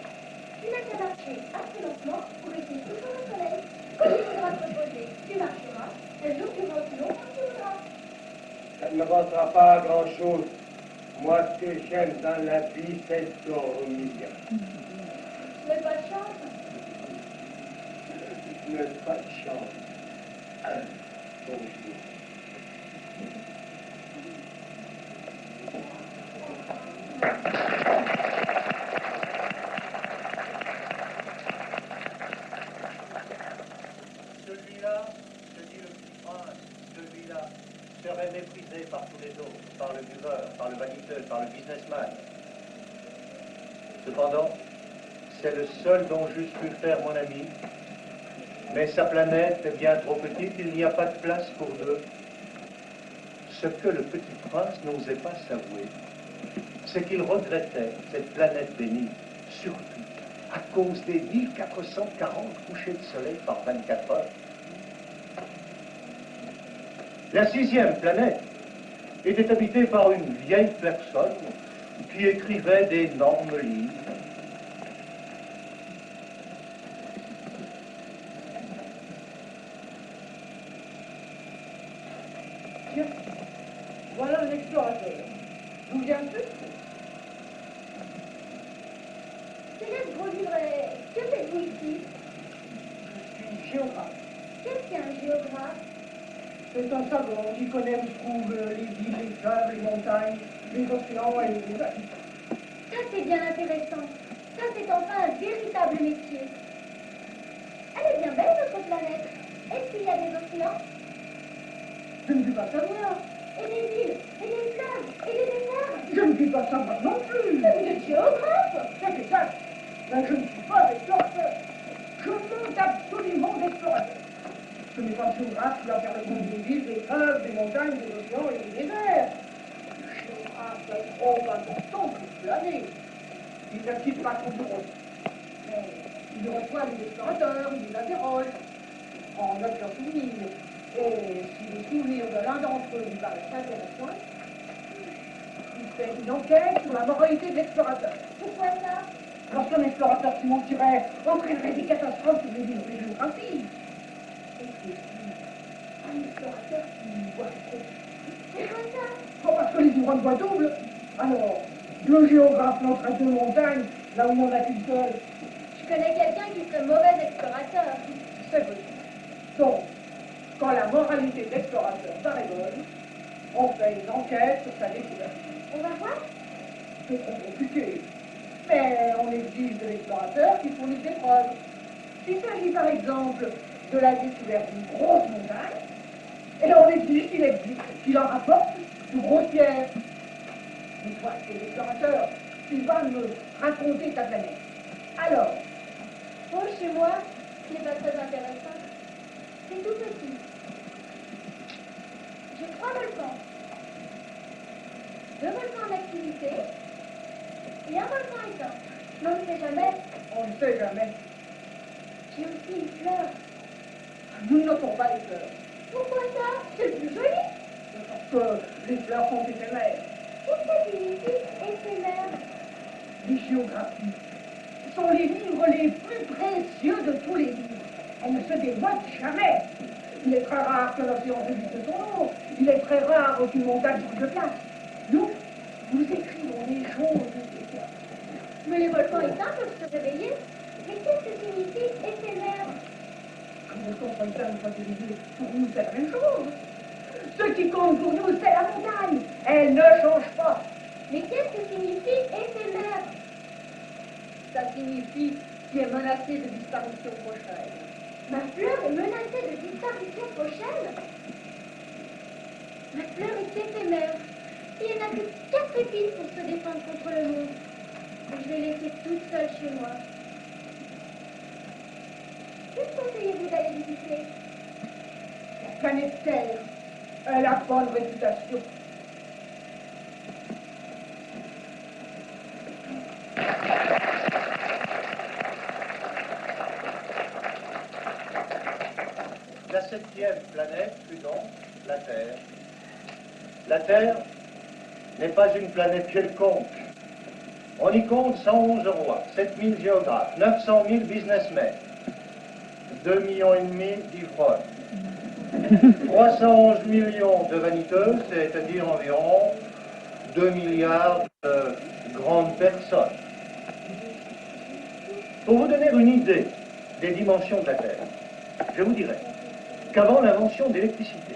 Tu n'as qu'à marcher assez lentement pour rester toujours au soleil. Quand tu voudras te reposer, tu marcheras. Le jour tu vas aussi long quand tu voudras. Ça ne ne restera pas à grand-chose. Moi, ce que j'aime dans la vie, c'est dormir. Je n'ai pas de chance. Je n'ai pas de chance. Bonjour. Celui-là, se dit le petit prince, celui-là serait méprisé par tous les autres, par le buveur, par le vaniteux, par le businessman. Cependant, c'est le seul dont j'eusse pu faire mon ami. Mais sa planète est bien trop petite, il n'y a pas de place pour deux. Ce que le petit prince n'osait pas s'avouer, c'est qu'il regrettait cette planète bénie, surtout à cause des 1440 couchers de soleil par 24 heures. La 6e planète était habitée par une vieille personne qui écrivait d'énormes livres. Tiens, voilà un explorateur. D'où viens-tu? Célèbre gros livret, que faites-vous ici? Je suis géographe. Qu'est-ce qu'un géographe? C'est un savant qui connaît où se trouvent les villes, les fleuves, les montagnes, les océans et les habitants. Ça, c'est bien intéressant. Ça, c'est enfin un véritable métier. Elle est bien belle, notre planète. Est-ce qu'il y a des océans? Je ne puis pas savoir. Et des villes? Et des fleuves? Et des déserts? Je ne puis pas savoir non plus. Mais vous êtes géographe! C'est exact. Mais je ne suis pas explorateur. Je manque absolument d'explorateur. Ce n'est pas le géographe qui va faire le compte des villes, des fleuves, des montagnes, des océans et des déserts. Le géographe est trop important pour planer. Il ne quitte pas son bureau. Mais il reçoit les explorateurs, il les interroge, en note leurs souvenirs. Et si les souvenirs de l'un d'entre eux lui paraissent intéressants, il fait une enquête sur la moralité de l'explorateur. Pourquoi ça? Lorsqu'un explorateur qui mentirait entraînerait des catastrophes sur les villes de géographie. Et puis, un explorateur qui voit trop. C'est quoi ça? Oh, parce que les ivrognes voient double. Alors, le géographe montre à 2 montagnes, là où il n'y en a qu'une seule. Je connais quelqu'un qui serait mauvais explorateur. C'est vrai. Donc, quand la moralité de l'explorateur paraît bonne, on fait une enquête sur sa découverte. On va voir? C'est trop compliqué. Mais on exige de l'explorateur qu'il fournisse des preuves. S'il s'agit par exemple de la découverte d'une grosse montagne, et on exige qu'il en rapporte de grosses pierres. Mais toi, c'est l'explorateur, tu vas me raconter ta planète. Alors, Oh, chez moi, ce n'est pas très intéressant. C'est tout petit. J'ai 3 volcans. 2 volcans en activité et un volcan éteint. Mais on ne sait jamais. on ne sait jamais. J'ai aussi une fleur. Nous ne notons pas les fleurs, Pourquoi ça? C'est plus joli. parce que les fleurs sont éphémères. Qu'est-ce que signifie éphémère? Les géographies sont les livres les plus précieux de tous les livres. Elles ne se dévoilent jamais. Il est très rare que l'océan se vide de son eau. Il est très rare qu'une montagne change de place. Nous écrivons les choses déjà. Mais les volcans éteints peuvent se réveiller. Mais qu'est-ce que signifie éphémère? Comme le temps éteint une fois dirigé, pour nous c'est la même chose. Ce qui compte pour nous, c'est la montagne. Elle ne change pas. Mais qu'est-ce que signifie éphémère? Ça signifie qu'il est menacé de disparition prochaine. Ma fleur est menacée de disparition prochaine? Ma fleur est éphémère. Et elle n'a que 4 épines pour se défendre contre le monde. Et je l'ai laissée toute seule chez moi. Que conseillez-vous d'aller visiter? La planète Terre, elle a bonne réputation. La 7e planète fut donc la Terre. La Terre n'est pas une planète quelconque. On y compte 111 rois, 7000 géographes, 900 000 businessmen, 2,5 millions d'ivrognes, 311 millions de vaniteux, c'est-à-dire environ 2 milliards de grandes personnes. Pour vous donner une idée des dimensions de la Terre, je vous dirais qu'avant l'invention de l'électricité,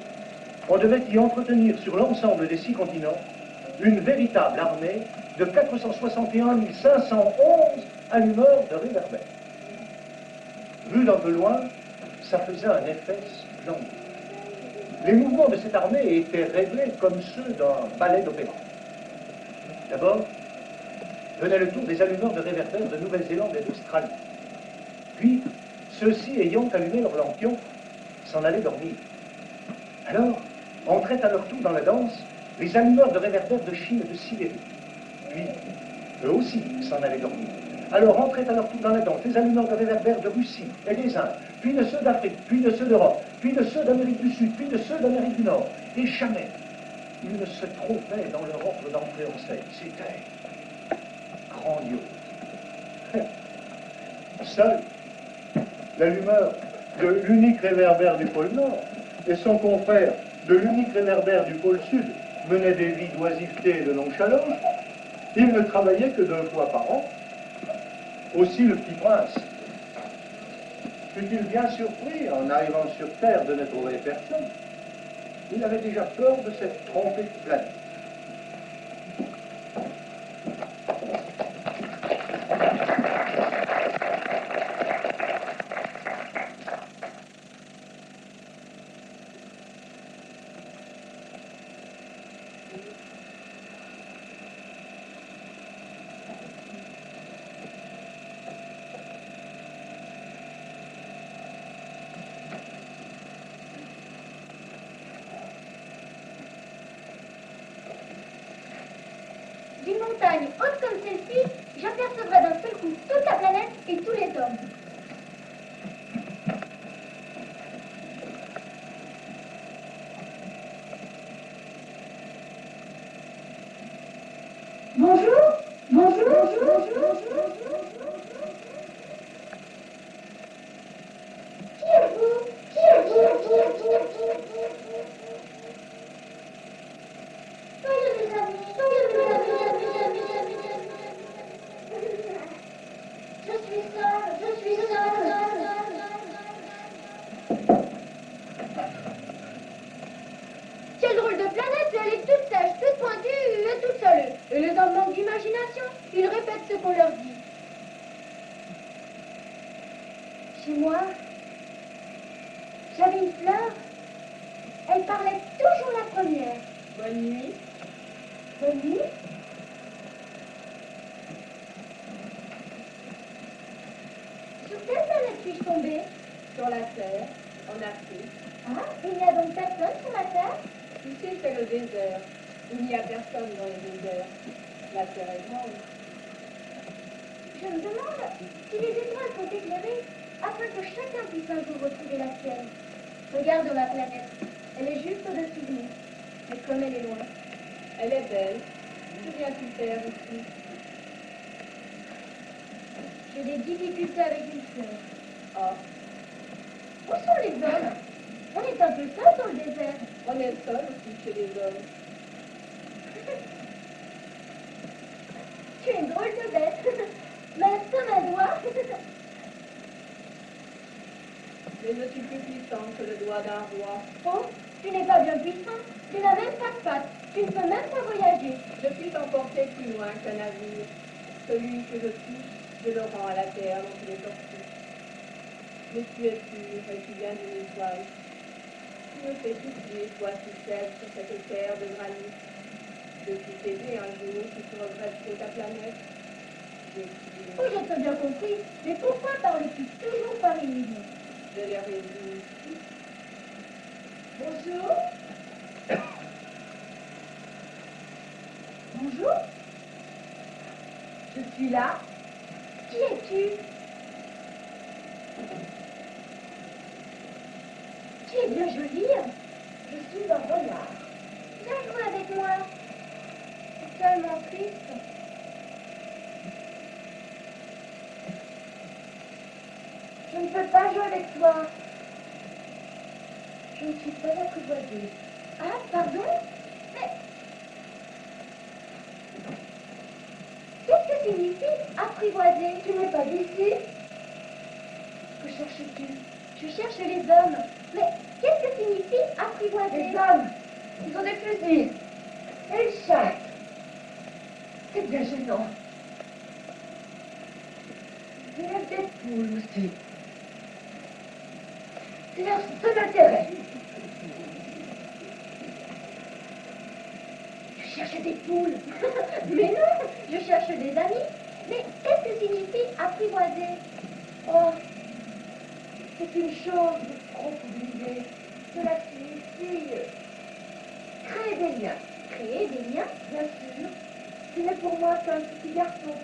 on devait y entretenir sur l'ensemble des 6 continents une véritable armée de 461 511 allumeurs de réverbères. Vu d'un peu loin, ça faisait un effet splendide. Les mouvements de cette armée étaient réglés comme ceux d'un ballet d'opéra. D'abord, venait le tour des allumeurs de réverbères de Nouvelle-Zélande et d'Australie. Puis, ceux-ci ayant allumé leur lampion, s'en allaient dormir. Alors, entraient à leur tour dans la danse les allumeurs de réverbères de Chine et de Sibérie. Puis, eux aussi s'en allaient dormir. Alors entraient à leur tour dans la danse les allumeurs de réverbères de Russie et des Indes, puis de ceux d'Afrique, puis de ceux d'Europe, puis de ceux d'Amérique du Sud, puis de ceux d'Amérique du Nord. Et jamais, ils ne se trompaient dans leur ordre d'entrée en scène. C'était grandiose. Seul, l'allumeur de l'unique réverbère du pôle Nord et son confrère de l'unique réverbère du pôle Sud menaient des vies d'oisiveté et de nonchalance. Ils ne travaillaient que 2 fois par an. Aussi le petit prince fut-il bien surpris en arrivant sur Terre de ne trouver personne. Il avait déjà peur de cette trompée de planète. D'une montagne haute comme celle-ci, j'apercevrai d'un seul coup toute la planète et tous les hommes. Bonjour, bonjour, bonjour, bonjour. Qui êtes-vous? Qui êtes-vous? Soyez mes amis, soyez mes amis. Je suis seule. Quelle drôle de planète, elle est toute sèche, toute pointue et toute seule. Et les hommes manquent d'imagination, ils répètent ce qu'on leur dit. Chez moi, j'avais une fleur, elle parlait toujours la première. Bonne nuit. Bonne nuit. Sur quelle planète suis-je tombée? Sur la Terre, en Afrique. Ah, il n'y a donc personne sur ma terre? Ici, c'est le désert. Il n'y a personne dans les déserts. La Terre est grande. Je me demande si les étoiles sont éclairées afin que chacun puisse un jour retrouver la sienne. Regarde ma planète. Elle est juste au-dessus de nous. Mais comme elle est loin. Elle est belle. Que viens-tu faire ici? J'ai des difficultés avec une fleur. Ah, Où sont les hommes? On est un peu seul dans le désert. on est seul aussi chez les hommes. Tu es une drôle de bête. Mince comme un doigt. Mais je suis plus puissante que le doigt d'un roi. Oh, tu n'es pas bien puissant. Tu n'as même pas de pattes. Tu ne peux même pas voyager. Je puis t'emporter plus loin qu'un navire. Celui que je touche, je le rends à la terre dont il est sorti. Mais tu es pur et tu viens d'une étoile. Tu me fais souffrir, toi qui cèdes sur cette terre de granit. Je puis t'aider un jour si tu regrettes trop ta planète. Oh, je t'ai bien compris. Mais pourquoi parles-tu toujours par énigme? Je l'ai résolu. Bonjour. Bonjour. Je suis là. Qui es-tu? Tu es bien jolie. Je suis un renard. Viens jouer avec moi. C'est tellement triste. Je ne peux pas jouer avec toi. Je ne suis pas apprivoisée. Ah, pardon? Mais... Qu'est-ce que signifie apprivoiser? Tu n'es pas d'ici? Que cherches-tu? Je cherche les hommes. Mais qu'est-ce que signifie apprivoiser? Les hommes, ils ont des fusils. Et ils chassent. C'est bien gênant. Il y a des poules aussi. C'est leur seul intérêt. Je cherche des poules. Mais non, je cherche des amis. Mais qu'est-ce que signifie apprivoiser? Oh, c'est une chose trop oubliée. Cela signifie créer des liens. Créer des liens? Bien sûr. Tu n'es pour moi qu'un petit garçon,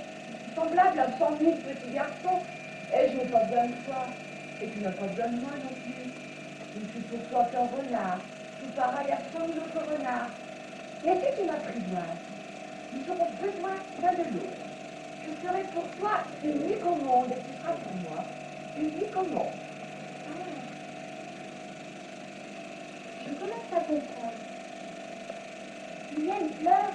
semblable à 100 000 petits garçons. Et je n'ai pas besoin de toi. Et tu n'as pas besoin de moi non plus. Je ne suis pour toi qu'un renard, tout pareil à 100 000 autres renards. Mais si tu m'apprivoises, nous aurons besoin l'un de l'autre. Je serai pour toi unique au monde et tu seras pour moi unique au monde. Ah. Je commence à comprendre. Il y a une fleur.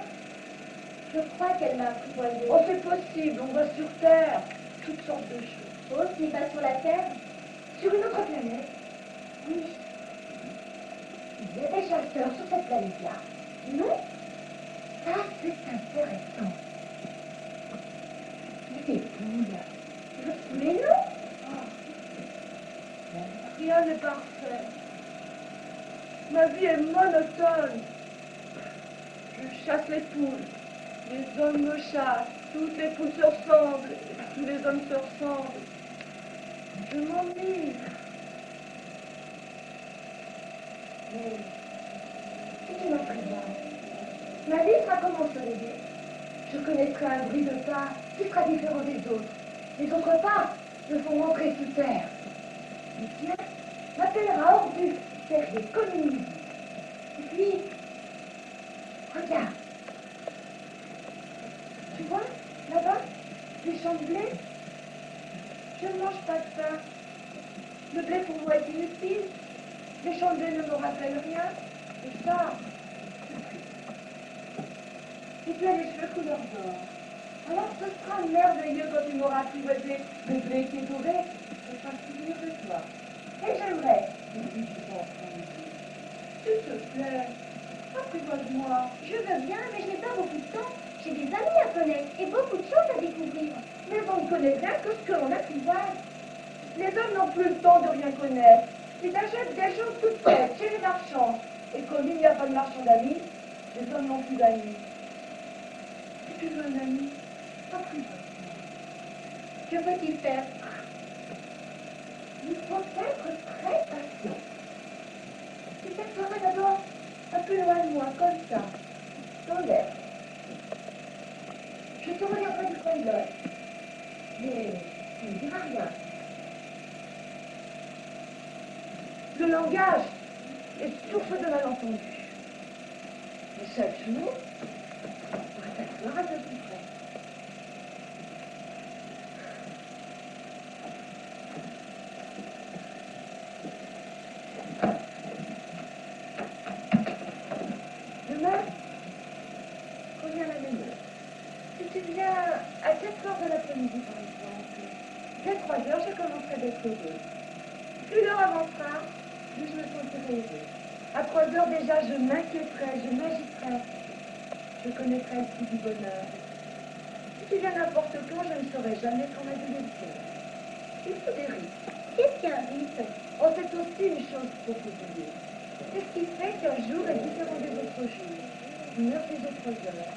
Je crois qu'elle m'a apprivoisée. Oh, c'est possible, on voit sur Terre toutes sortes de choses. Oh, ce n'est pas sur la Terre? Sur une autre planète, Oui. il y a des chasseurs sur cette planète-là. Non? Ça, c'est intéressant. Et des poules. Mais non? Rien n'est parfait. Ma vie est monotone. Je chasse les poules. Les hommes me chassent. Toutes les poules se ressemblent. Et tous les hommes se ressemblent. Je m'ennuie. Mais si tu m'apprivoises, ma vie sera comme ensoleillée. Je connaîtrai un bruit de pas qui sera différent des autres. Les autres pas me font rentrer sous terre. Le tien m'appellera hors du terrier comme une musique. Et puis, regarde. Tu vois, là-bas, les champs de blé. Je ne mange pas de pain. Le blé pour moi est inutile. Les champs de blé ne me rappellent rien. Et ça, et tu as les cheveux couleur d'or. Alors ce sera merveilleux quand tu m'auras apprivoisé le blé qui est doré. Je serai souvenir de toi. Et j'aimerais, si tu comprends, s'il te plaît, apprivoise-moi. Je veux bien, mais je n'ai pas beaucoup de temps. J'ai des amis à connaître et beaucoup de choses à découvrir. Mais on ne connaît rien que ce que l'on apprivoise. Les hommes n'ont plus le temps de rien connaître. Ils achètent des choses toutes faites chez les marchands. Et comme il n'y a pas de marchand d'amis, les hommes n'ont plus d'amis. Si tu veux un ami, apprivoise-moi. Que faut-il faire? Il faut être très patient. Tu t'assoiras d'abord un peu loin de moi, comme ça, dans l'air. Je te regarderai du coin de l'œil. Mais tu ne diras rien. Le langage est source de malentendu. Mais chaque jour, on pourra t'asseoir un peu plus près. Demain, reviens à la même heure. Si tu viens à 4 heures de l'après-midi, par exemple, dès 3 heures, je commencerai d'être heureux. Plus l'heure avancera, plus je me sentirai heureux. À 3 heures déjà, je m'inquiéterai, je m'agiterai. Je connaîtrai le prix du bonheur. Si tu viens n'importe quand, je ne saurai jamais qu'en abuser le cœur. Il faut des rites. Qu'est-ce qu'un rite? Oh, c'est aussi une chose trop oubliée. C'est ce qui fait qu'un jour est différent des autres jours, une heure des autres heures.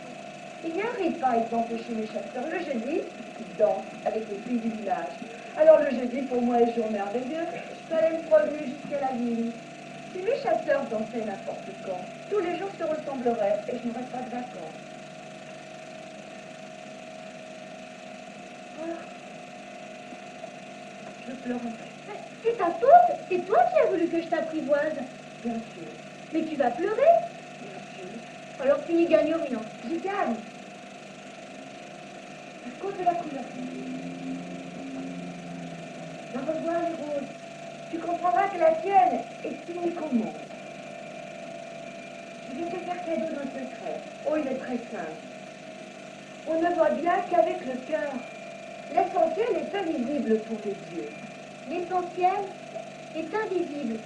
Il y a un rite, par exemple, chez les chasseurs. Le jeudi, ils dansent avec les filles du village. Alors le jeudi, pour moi, est jour merveilleux. Je peux aller me promener jusqu'à la ville. Si les chasseurs dansaient n'importe quand, tous les jours se ressembleraient et je n'aurais pas de vacances. Ah. Je pleurerai. C'est ta faute? C'est toi qui as voulu que je t'apprivoise. Bien sûr, Mais tu vas pleurer? bien sûr. Alors tu n'y gagnes rien. J'y gagne. À cause de la couleur. Va revoir les roses. tu comprendras que la tienne est unique au monde. Je vais te faire cadeau d'un secret. Oh, il est très simple. On ne voit bien qu'avec le cœur. L'essentiel est invisible pour les yeux. L'essentiel est invisible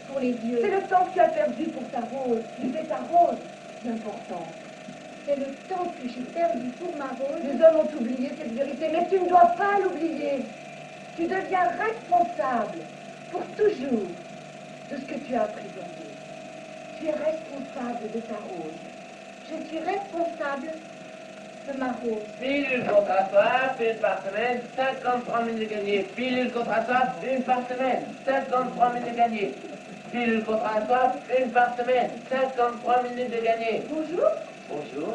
pour les yeux. C'est le temps que tu as perdu pour ta rose. Tu fais ta rose, c'est important. C'est le temps que j'ai perdu pour ma rose. Les hommes ont oublié cette vérité, mais tu ne dois pas l'oublier. Tu deviens responsable pour toujours de ce que tu as emprisonné. Tu es responsable de ta rose. Je suis responsable de ma rose. Pilule contre la soif, une par semaine, 53 minutes gagnées. Pilule contre la soif, une par semaine, 53 minutes gagnées. Pilule contre la soif, une par semaine, 53 minutes de gagnées. Bonjour, Bonjour.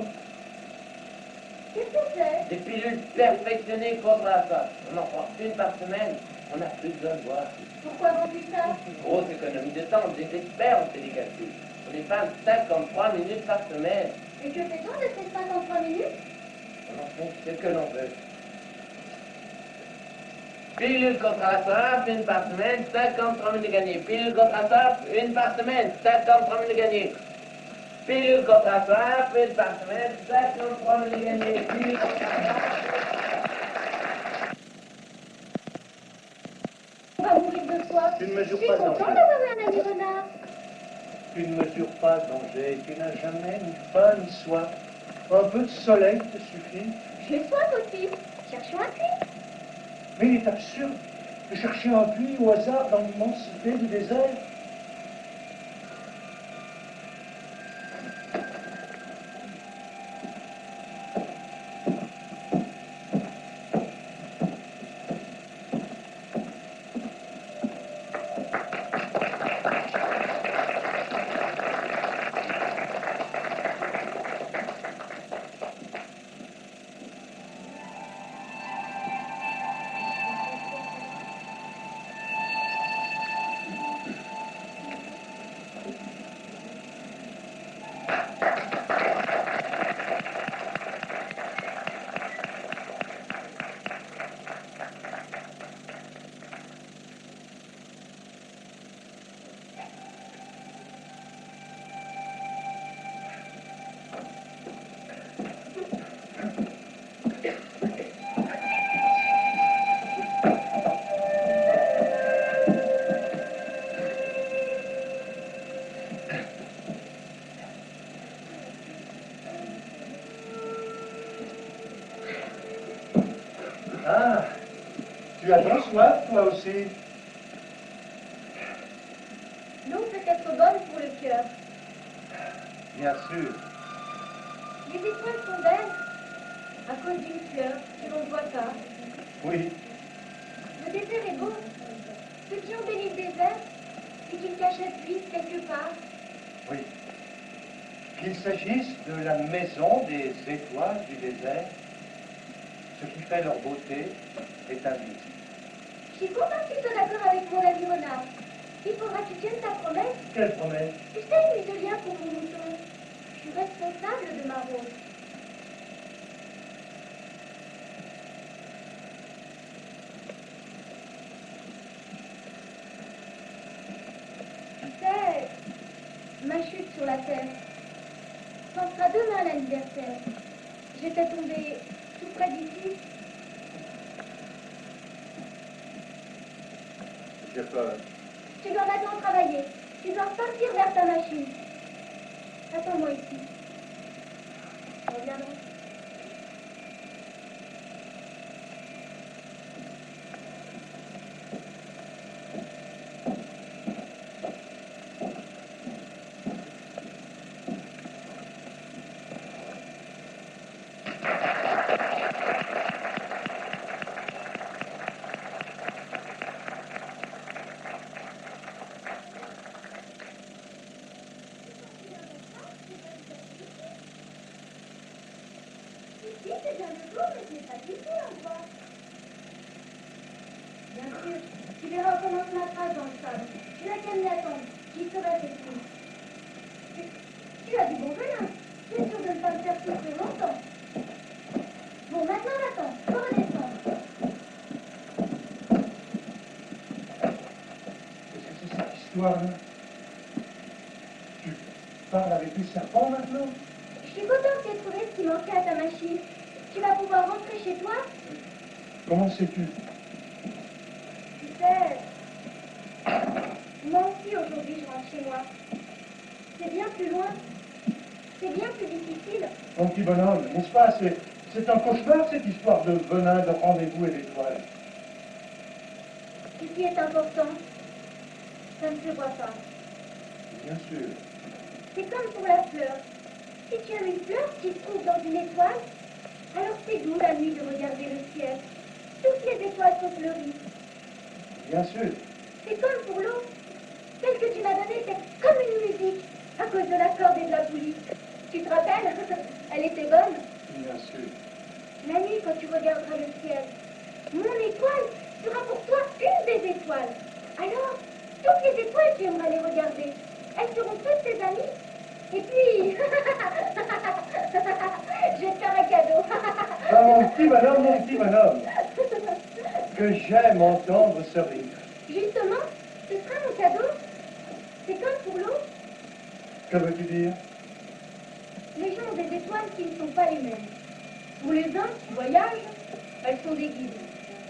qu'est-ce que c'est? Des pilules perfectionnées contre la soif. On en prend une par semaine, on n'a plus besoin de boire. Pourquoi vends-tu ça? Grosse économie de temps, des experts ont fait des calculs. On est pas 53 minutes par semaine. Et que fait-on de ces 53 minutes? On en fait ce que l'on veut. Pilule contre la soif, une par semaine, 53 minutes gagnées. Pilule contre la soif, une par semaine, 53 minutes gagnées. Pilule contre la soif, une par semaine, 53 minutes gagnées. Pilule contre la soif. On va mourir de soif. Tu ne Je mesures suis pas content danger. d'avoir eu un ami renard. Tu ne mesures pas danger. Tu n'as jamais ni faim ni soif. Un peu de soleil te suffit. J'ai soif aussi. Cherchons un puits. Mais il est absurde de chercher un puits au hasard dans l'immensité du désert. Ah, tu as bien soif, toi aussi. L'eau peut être bonne pour le cœur. Bien sûr. Les étoiles sont belles à cause d'une fleur que l'on ne voit pas. Oui, Le désert est beau. Ceux qui ont béni le désert, c'est qu'ils cachent un puits quelque part. oui. Qu'il s'agisse de la maison des étoiles du désert, ce qui fait leur beauté est invisible. Je suis contente que tu sois d'accord avec mon ami renard. Il faudra que tu tiennes ta promesse. Quelle promesse? Tu sais, il de lien pour mon mouton. Je suis responsable de ma rose. Tu sais, ma chute sur la terre, c'en sera demain l'anniversaire. J'étais tombée tout près d'ici. J'ai peur. Tu dois maintenant travailler. Tu dois partir vers ta machine. Attends-moi ici. Je reviendrai. Ici, c'est bien le jour, mais ce n'est pas du tout l'endroit. Bien sûr, tu verras comment se ma trace dans le sable. Tu n'as qu'à m'y attendre. J'y serai cette nuit. Tu as du bon venin. Tu es sûr de ne pas me faire souffrir longtemps. Bon, maintenant, attends. Faut redescendre. étoiles. Tu parles avec des serpents maintenant? Je suis contente que tu aies trouvé ce qui manquait à ta machine. Tu vas pouvoir rentrer chez toi. Comment sais-tu? Tu sais, moi aussi aujourd'hui je rentre chez moi. C'est bien plus loin. C'est bien plus difficile. Mon petit bonhomme, n'est-ce pas? C'est un cauchemar cette histoire de venin, de rendez-vous et d'étoiles. Ce qui est important, ça ne se voit pas. Bien sûr. C'est comme pour la fleur. Si tu aimes une fleur qui se trouve dans une étoile, alors c'est doux la nuit de regarder le ciel. Toutes les étoiles sont fleuries. Bien sûr. C'est comme pour l'eau. Celle que tu m'as donnée était comme une musique, à cause de la corde et de la poulie. Tu te rappelles? Elle était bonne. Bien sûr. La nuit, quand tu regarderas le ciel, mon étoile sera pour toi une des étoiles. Alors, toutes les étoiles, tu aimeras les regarder. Elles seront toutes tes amies. Et puis, je vais te faire un cadeau. Ah, mon petit bonhomme, que j'aime entendre ce rire. Justement, ce sera mon cadeau. C'est comme pour l'eau. Que veux-tu dire? Les gens ont des étoiles qui ne sont pas les mêmes. Pour les uns qui voyagent, elles sont des guides.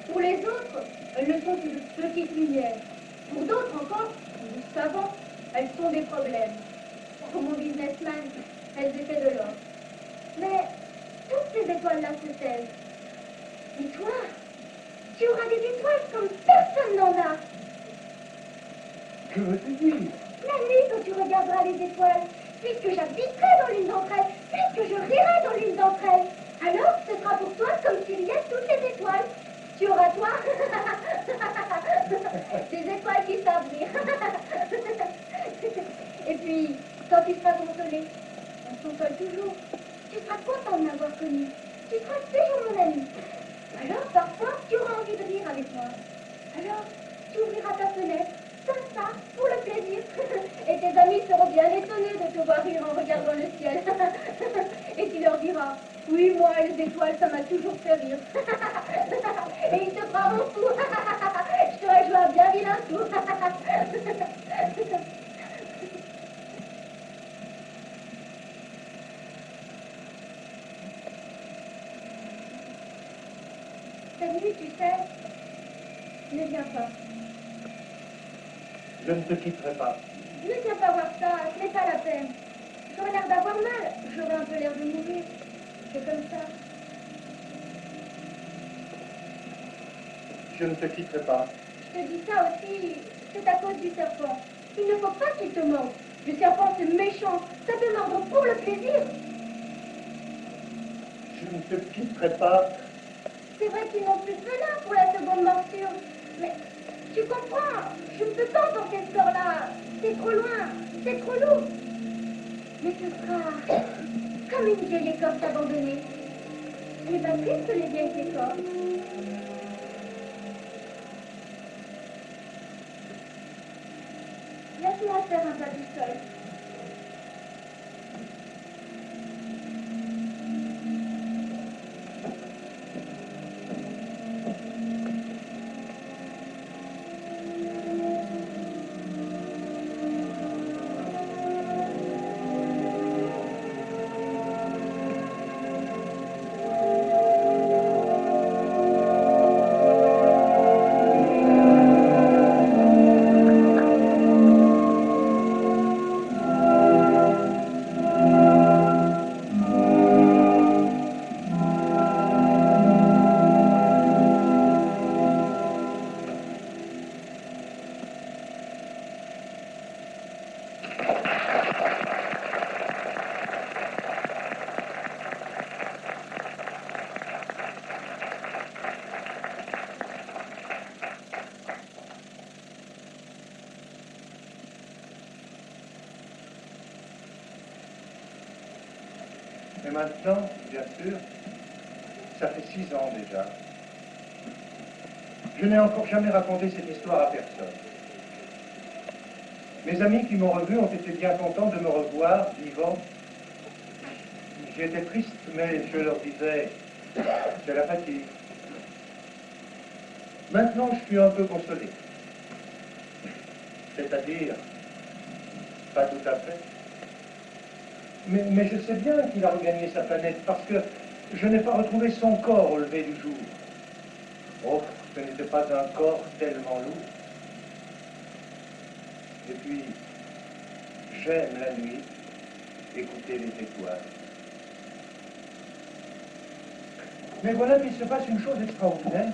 Pour les autres, elles ne sont que de petites lumières. Pour d'autres encore, des savants, elles sont des problèmes. Pour mon businessman, elles étaient de l'or. Mais toutes ces étoiles-là se taisent. Et toi, tu auras des étoiles comme personne n'en a. Que veux-tu dire? La nuit, quand tu regarderas les étoiles, puisque j'habiterai dans l'une d'entre elles, puisque je rirai dans l'une d'entre elles, alors ce sera pour toi comme s'il y a toutes les étoiles. Tu auras, toi, des étoiles qui savent rire. Et puis, quand tu seras consolé, on console toujours, tu seras content de m'avoir connu. Tu seras toujours mon ami. Alors, parfois, tu auras envie de rire avec moi. Alors, tu ouvriras ta fenêtre, comme ça, pour le plaisir. Et tes amis seront bien étonnés de te voir rire en regardant le ciel. Et tu leur diras, oui, moi, les étoiles, ça m'a toujours fait rire. Et ils te croiront fou. Je t'aurais joué un bien vilain fou. Cette nuit, tu sais, ne viens pas. Je ne te quitterai pas. Ne viens pas voir ça, ce n'est pas la peine. J'aurais l'air d'avoir mal, j'aurais un peu l'air de mourir. C'est comme ça. Je ne te quitterai pas. Je te dis ça aussi, c'est à cause du serpent. Il ne faut pas qu'il te morde. Le serpent, c'est méchant. Ça peut mordre pour le plaisir. Je ne te quitterai pas. C'est vrai qu'ils n'ont plus de venin pour la seconde morsure. Mais tu comprends, je ne peux pas emporter ce corps-là. C'est trop loin, c'est trop lourd. Mais ce sera comme une vieille écorce abandonnée. Ce n'est pas triste les vieilles écorces. Laisse-moi faire un pas tout seul. Mais maintenant, bien sûr, ça fait 6 ans déjà. Je n'ai encore jamais raconté cette histoire à personne. Mes amis qui m'ont revu ont été bien contents de me revoir vivant. J'étais triste, mais je leur disais, c'est la fatigue. Maintenant, je suis un peu consolé. C'est-à-dire, pas tout à fait. Mais je sais bien qu'il a regagné sa planète parce que je n'ai pas retrouvé son corps au lever du jour. Oh, ce n'était pas un corps tellement lourd. Et puis, j'aime la nuit, écouter les étoiles. Mais voilà qu'il se passe une chose extraordinaire.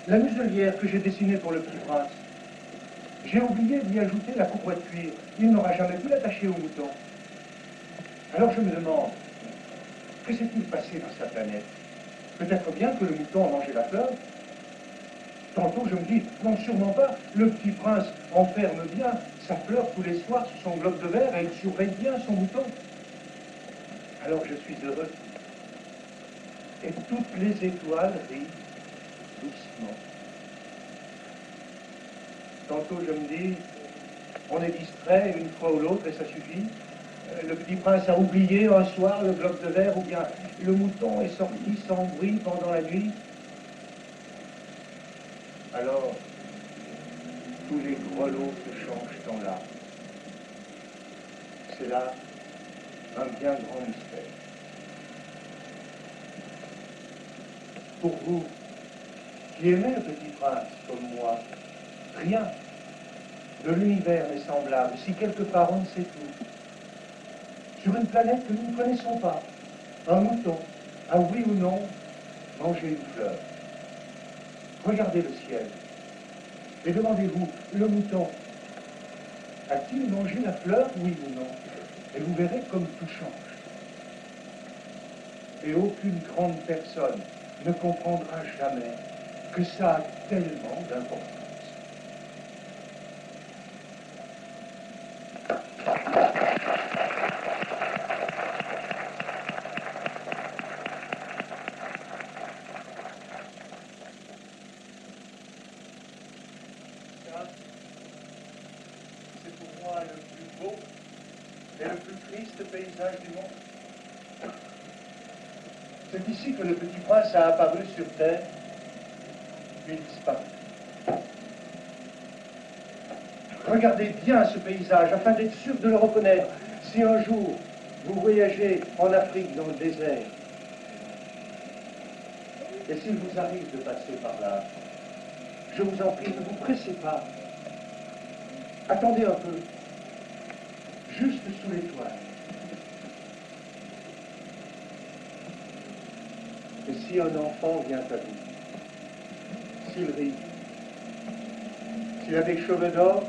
La muselière que j'ai dessinée pour le petit prince, j'ai oublié d'y ajouter la courroie de cuir. Il n'aura jamais pu l'attacher au mouton. Alors je me demande, que s'est-il passé dans sa planète? Peut-être bien que le mouton a mangé la fleur. Tantôt je me dis, non, sûrement pas. Le petit prince enferme bien sa fleur tous les soirs sous son globe de verre et il surveille bien son mouton. Alors je suis heureux. Et toutes les étoiles rient doucement. Tantôt je me dis, on est distrait une fois ou l'autre et ça suffit. Le petit prince a oublié un soir le globe de verre ou bien le mouton est sorti sans bruit pendant la nuit. Alors, tous les grelots se changent en larmes. C'est là un bien grand mystère. Pour vous, qui aimez le petit prince comme moi, rien de l'univers n'est semblable, si quelque part on ne sait tout. Sur une planète que nous ne connaissons pas, un mouton a oui ou non mangé une fleur. Regardez le ciel et demandez-vous, le mouton a-t-il mangé la fleur, oui ou non? Et vous verrez comme tout change. Et aucune grande personne ne comprendra jamais que ça a tellement d'importance. C'est pour moi le plus beau et le plus triste paysage du monde. C'est ici que le petit prince a apparu sur Terre, puis disparu. Regardez bien ce paysage afin d'être sûr de le reconnaître. Si un jour vous voyagez en Afrique dans le désert, et s'il vous arrive de passer par là, je vous en prie, ne vous pressez pas. Attendez un peu, juste sous l'étoile. Et si un enfant vient à vous, s'il rit, s'il a des cheveux d'or,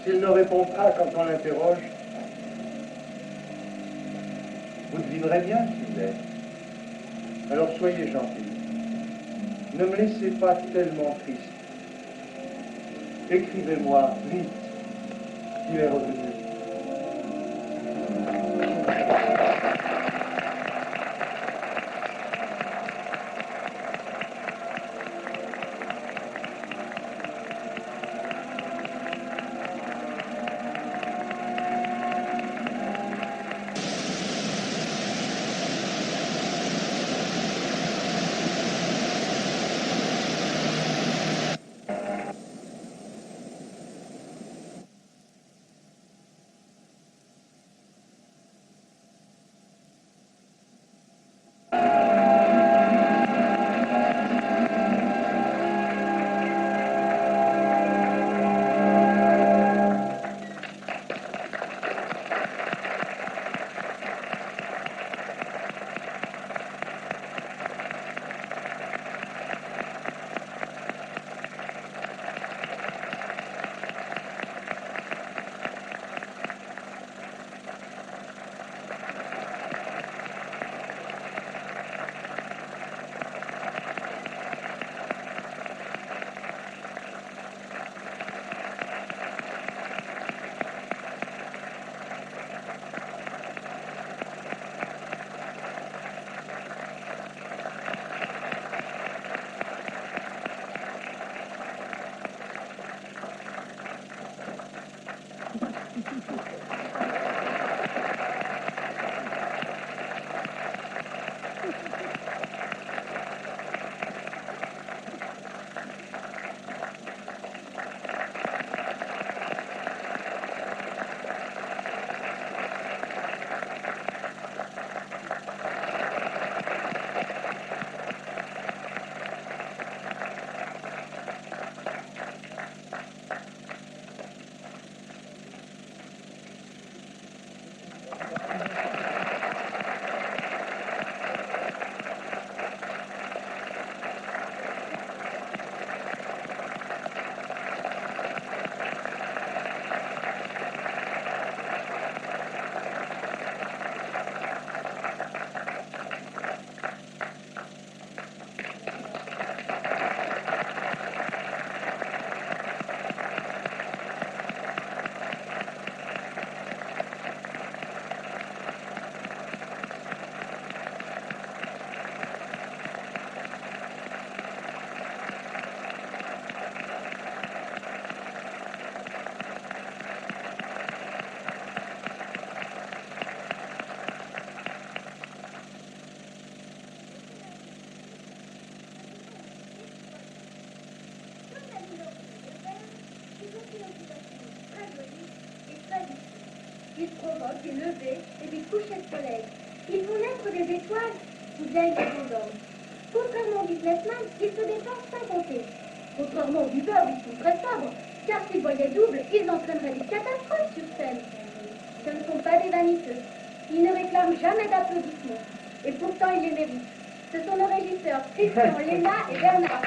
s'il ne répond pas quand on l'interroge, vous devinerez bien qui il est. Alors soyez gentil. Ne me laissez pas tellement triste. Écrivez-moi vite qu'il est revenu. Ils provoquent des levées et des couchers de soleil. Ils font naître des étoiles ou bien ils les endorment. Contrairement aux businessmen, ils se dépensent sans compter. Contrairement aux buveurs, ils sont très sobres, car s'ils voyaient double, ils entraîneraient des catastrophes sur scène. Ce ne sont pas des vaniteux. Ils ne réclament jamais d'applaudissements. Et pourtant, ils les méritent. Ce sont nos régisseurs Christian, Léna et Bernard.